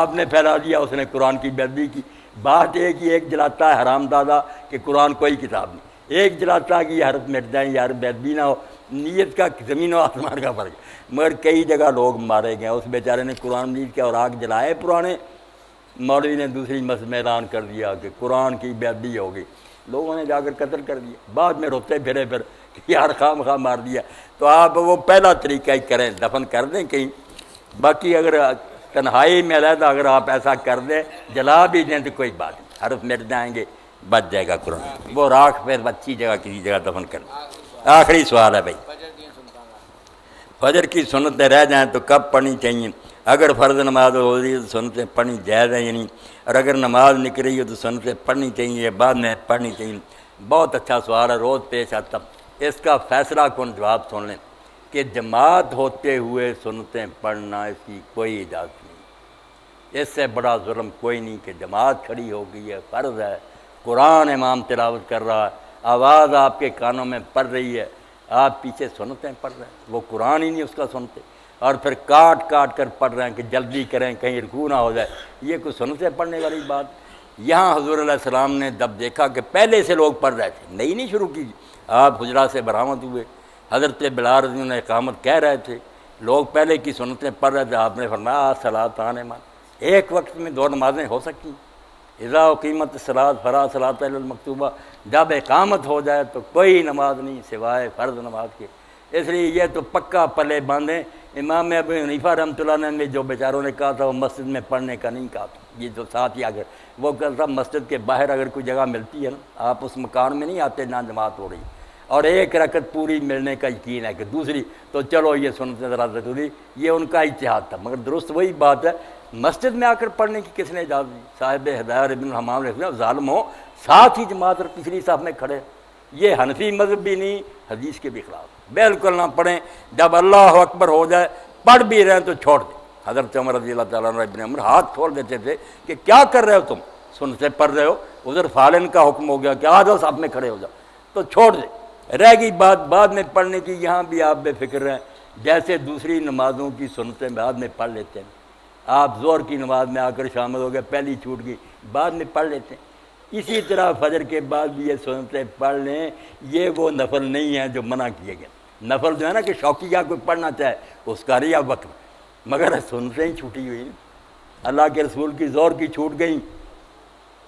آپ نے پھیلا دیا، اس نے قرآن کی بے ادبی کی۔ بات ایک ہی، ایک جلاتا ہے حرام دادا کہ قرآن کوئی کتاب نہیں، ایک جلاتا ہے کہ یہ حرف مٹ جائیں یار بے ادبی نہ ہو، نیت کا زمین و آسمان کا فرق ہے۔ مگر کئی جگہ لوگ مارے گئے، اس بیچارے نے قرآن مجید کے اوراق جلائے پرانے، مولوی نے دوسری مسجد میں اعلان کر دیا کہ قرآن کی بے ادبی ہو گئی، لوگوں نے جا کر قتل کر دیا، بعد میں روتے پھرے پھر کہ یار خواہ مخواہ مار دیا۔ تو آپ وہ پہلا طریقہ ہی کریں، دفن کر دیں کہیں۔ باقی اگر تنہائی میں علیحدہ اگر آپ ایسا کر دیں، جلا بھی دیں تو کوئی بات نہیں، حرف مٹ جائیں گے، بچ جائے گا قرآن، وہ راکھ پھر اچھی جگہ کسی جگہ دفن کر دیں۔ آخری سوال ہے بھائی، فجر کی سنتیں رہ جائیں تو کب پڑھنی چاہیے؟ اگر فرض نماز ہو رہی ہے تو سنتیں پڑھنی جائز ہیں یا نہیں، اور اگر نماز نکل رہی ہے تو سنتیں پڑھنی چاہیے یا بعد میں پڑھنی چاہیے؟ بہت اچھا سوال ہے، روز پیش آتا۔ اس کا فیصلہ کن جواب سن لیں کہ جماعت ہوتے ہوئے سنتیں پڑھنا اس کی کوئی اجازت نہیں، اس سے بڑا ظلم کوئی نہیں کہ جماعت کھڑی ہو گئی ہے، فرض ہے، قرآن امام تلاوت کر رہا ہے، آواز آپ کے کانوں میں پڑ رہی ہے، آپ پیچھے سنتیں پڑھ رہے ہیں، وہ قرآن ہی نہیں اس کا سنتے، اور پھر کاٹ کاٹ کر پڑھ رہے ہیں کہ جلدی کریں کہیں رکوع نہ ہو جائے، یہ کوئی سنتیں پڑھنے والی بات؟ یہاں حضور علیہ السلام نے جب دیکھا کہ پہلے سے لوگ پڑھ رہے تھے، نئی نہیں شروع کی، آپ حجرہ سے برآمد ہوئے، حضرت بلال رضی اللہ عنہ اقامت کہہ رہے تھے، لوگ پہلے کی سنتیں پڑھ رہے تھے، آپ نے فرمایا صلاۃ مان، ایک وقت میں 2 نمازیں ہو سکتی ہیں، اذا اقیمت الصلاۃ فلا صلاۃ الا المکتوبہ، جب اقامت ہو جائے تو کوئی نماز نہیں سوائے فرض نماز کے۔ اس لیے یہ تو پکا پلے باندھیں۔ امام ابو حنیفہ رحمۃ اللہ علیہ نے جو بیچاروں نے کہا تھا وہ مسجد میں پڑھنے کا نہیں کہا تھا، یہ جو ساتھ ہی اگر وہ کہتا تھا مسجد کے باہر اگر کوئی جگہ ملتی ہے نا، آپ اس مکان میں نہیں آتے جہاں جماعت ہو رہی، اور ایک رکعت پوری ملنے کا یقین ہے کہ دوسری تو چلو یہ سنت ذرا ضروری، یہ ان کا اجتہاد تھا۔ مگر درست وہی بات ہے، مسجد میں آ کر پڑھنے کی کس نے اجازت دی؟ صاحب ہدایت ابن الحمام نے ظالم ہو ساتھ ہی جماعت اور پچھلی صف میں کھڑے، یہ حنفی مذہب بھی نہیں، حدیث کے بھی خلاف، بالکل نہ پڑھیں۔ جب اللہ اکبر ہو جائے پڑھ بھی رہے ہیں تو چھوڑ دیں۔ حضرت عمر رضی اللہ تعالیٰ عنہ ابن عمر ہاتھ کھول دیتے تھے کہ کیا کر رہے ہو تم، سنتے پڑھ رہے ہو، ادھر فالن کا حکم ہو گیا کہ آ جاؤ صف میں کھڑے ہو جاؤ، تو چھوڑ دیں۔ رہ گئی بات بعد میں پڑھنے کی، یہاں بھی آپ بے فکر رہیں، جیسے دوسری نمازوں کی سنتیں بعد میں پڑھ لیتے ہیں۔ آپ ظہر کی نماز میں آ کر شامل ہو گئے، پہلی چھوٹ گئی، بعد میں پڑھ لیتے ہیں۔ اسی طرح فجر کے بعد بھی یہ سنتیں پڑھ لیں، یہ وہ نفل نہیں ہیں جو منع کیے گئے۔ نفل جو ہے نا کہ شوقیہ کوئی پڑھنا چاہے اس کا ریا وقت، مگر سنتیں ہی چھوٹی ہوئی، اللہ کے رسول کی ظہر کی چھوٹ گئی،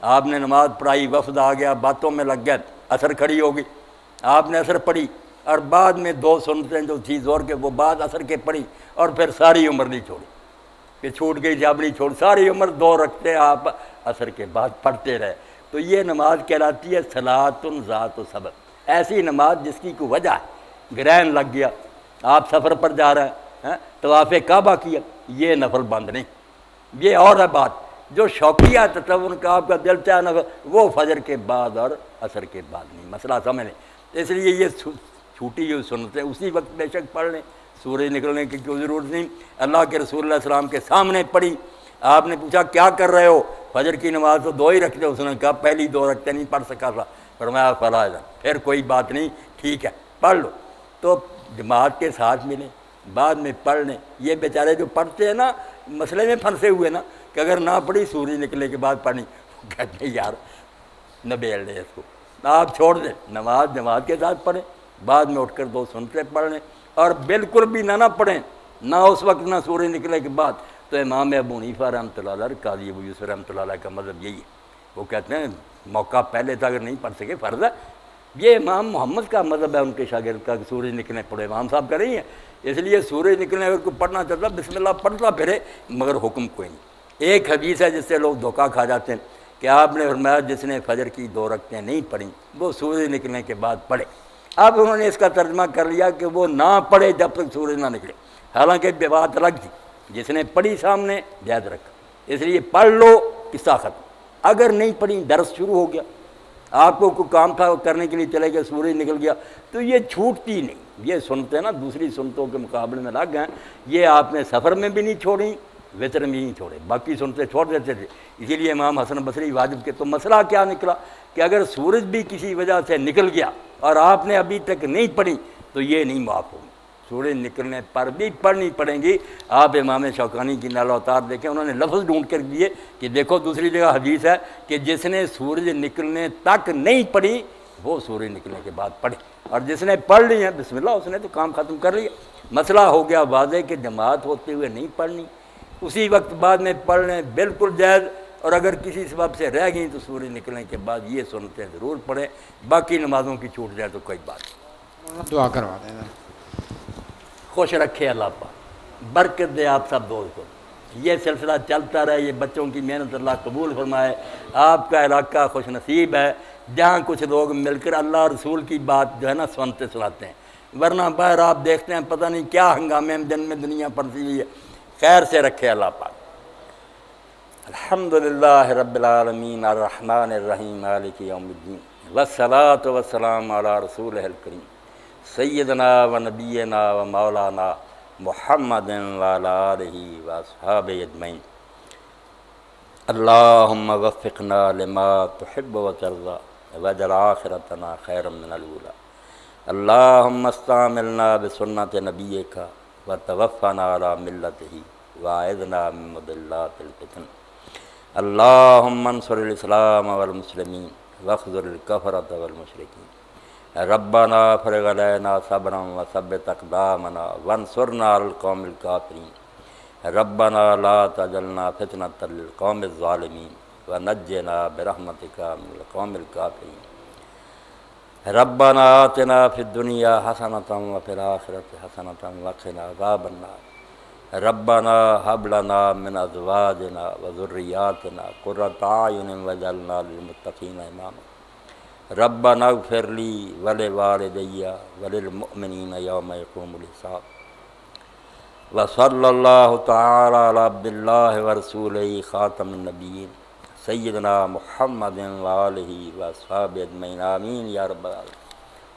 آپ نے نماز پڑھائی، وفد آ گیا، باتوں میں لگ گئے، اثر کھڑی ہو گئی، آپ نے اثر پڑھی، اور بعد میں 2 سنتیں جو تھی ظہر کے وہ بعد اثر کے پڑھی، اور پھر ساری عمر نہیں چھوڑی کہ چھوٹ گئی جب نہیں چھوڑ، ساری عمر 2 رکھتے آپ اثر کے بعد پڑھتے رہے۔ تو یہ نماز کہلاتی ہے صلاۃ ذات سبب، ایسی نماز جس کی کوئی وجہ ہے، گرہن لگ گیا، آپ سفر پر جا رہے ہیں، طواف کعبہ کیا، یہ نفل بند نہیں۔ یہ اور ہے بات جو شوقیہ تصور کا آپ کا دل چاہے نفل، وہ فجر کے بعد اور عصر کے بعد نہیں، مسئلہ سمجھ لیں۔ اس لیے یہ چھوٹی ہوئی سنتیں اسی وقت بے شک پڑھ لیں، سورج نکلنے کی کوئی ضرورت نہیں۔ اللہ کے رسول اللہ علیہ السلام کے سامنے پڑھی، آپ نے پوچھا کیا کر رہے ہو؟ فجر کی نماز تو 2 ہی رکھتے، اس نے کہا پہلی 2 رکھتے نہیں پڑھ سکا تھا، فرمایا فلا جان، پھر کوئی بات نہیں، ٹھیک ہے پڑھ لو۔ تو جماعت کے ساتھ ملیں، بعد میں پڑھ لیں۔ یہ بیچارے جو پڑھتے ہیں نا مسئلے میں پھنسے ہوئے نا کہ اگر نہ پڑھی سورج نکلنے کے بعد پڑھنی، وہ کہتے ہیں یار نبیل دے اس کو، آپ چھوڑ دیں، نماز جماعت کے ساتھ پڑھیں، بعد میں اٹھ کر 2 سنتیں پڑھ لیں، اور بالکل بھی نہ پڑھیں، نہ اس وقت نہ سورج نکلنے کے بعد۔ تو امام ابو حنیفہ رحمۃ اللہ علیہ، قاضی ابو یوسف رحمۃ اللہ علیہ کا مذہب یہی ہے، وہ کہتے ہیں موقع پہلے تھا اگر نہیں پڑھ سکے فرض ہے۔ یہ امام محمد کا مذہب ہے ان کے شاگرد کا کہ سورج نکلنے پڑے، امام صاحب کا نہیں ہے۔ اس لیے سورج نکلنے اگر کوئی پڑھنا چاہتا بسم اللہ پڑھتا پھرے، مگر حکم کوئی نہیں۔ ایک حدیث ہے جس سے لوگ دھوکہ کھا جاتے ہیں کہ آپ نے فرمایا جس نے فجر کی 2 رکعتیں نہیں پڑھیں وہ سورج نکلنے کے بعد پڑھے۔ اب انہوں نے اس کا ترجمہ کر لیا کہ وہ نہ پڑھے جب تک سورج نہ نکلے، حالانکہ بات الگ تھی، جس نے پڑھی سامنے جائز رکھا، اس لیے پڑھ لو قصہ ختم۔ اگر نہیں پڑھی درس شروع ہو گیا، آپ کو کوئی کام تھا کرنے کے لیے چلے گئے، سورج نکل گیا، تو یہ چھوٹتی نہیں۔ یہ سنتے نا دوسری سنتوں کے مقابلے میں لگ گئے، یہ آپ نے سفر میں بھی نہیں چھوڑی، وطر میں نہیں چھوڑے، باقی سنتے چھوڑ دیتے تھے۔ اسی لیے امام حسن بصری واجب کے تو مسئلہ کیا نکلا کہ اگر سورج بھی کسی وجہ سے نکل گیا اور آپ نے ابھی تک نہیں پڑھی تو یہ نہیں معاف ہوگی، سورج نکلنے پر بھی پڑھنی پڑیں گی۔ آپ امام شوکانی کی نال اوتار دیکھیں، انہوں نے لفظ ڈھونڈ کر دیے کہ دیکھو دوسری جگہ حدیث ہے کہ جس نے سورج نکلنے تک نہیں پڑھی وہ سورج نکلنے کے بعد پڑھے، اور جس نے پڑھ لی ہے بسم اللہ اس نے تو کام ختم کر لیا۔ مسئلہ ہو گیا واضح کہ جماعت ہوتے ہوئے نہیں پڑھنی، اسی وقت بعد میں پڑھ لیں، بالکل جائز، اور اگر کسی سبب سے رہ گئیں تو سورج نکلنے کے بعد یہ سنتیں ضرور پڑھیں، باقی نمازوں کی چھوٹ جائے تو کوئی بات نہیں۔ دعا کروا دیں۔ خوش رکھے اللہ پاک، برکت دے آپ سب دوست کو، یہ سلسلہ چلتا رہے، یہ بچوں کی محنت اللہ قبول فرمائے۔ آپ کا علاقہ خوش نصیب ہے جہاں کچھ لوگ مل کر اللہ رسول کی بات جو ہے نا سنتے سناتے ہیں، ورنہ باہر آپ دیکھتے ہیں پتہ نہیں کیا ہنگامے جن میں دنیا پڑتی ہوئی ہے۔ خیر سے رکھے اللہ پاک۔ الحمدللہ رب العالمین الرحمن الرحیم مالک یوم الدین، والصلاۃ والسلام علی رسولہ الکریم سیدنا و نبینا و مولانا محمد وعلی آلہ و اصحابہ اجمعین۔ اللہم وفقنا لما تحب و ترضی واجعل آخرتنا خیرا من الاولی۔ اللہم استعملنا بسنت نبیک وتوفنا علی ملتہ واعذنا من مضلات الفتن۔ اللہم انصر الاسلام والمسلمین واخذل الکفرۃ والمشرکین۔ ربنا فرغ علینا صبرا وثبت اقدامنا وانصرنا علی القوم الکافرین۔ ربنا لا تجعلنا فتنة للقوم الظالمین ونجنا برحمتک من القوم الکافرین۔ ربنا آتنا فی الدنیا حسنة وفی الآخرة حسنة وقنا عذاب النار۔ ربنا هب لنا من ازواجنا وذرياتنا قرة اعين واجعلنا للمتقين اماما۔ ربنا اغفر لی ولوالدی وللمؤمنین یوم یقوم الحساب وصلی اللہ تعالی علی عبد اللہ ورسولہ خاتم النبیین سیدنا محمد وآلہ واصحابہ اجمعین آمین یا رب العالمین۔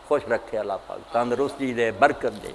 خوش رکھے اللہ پاک، تندرستی دے، برکت دے۔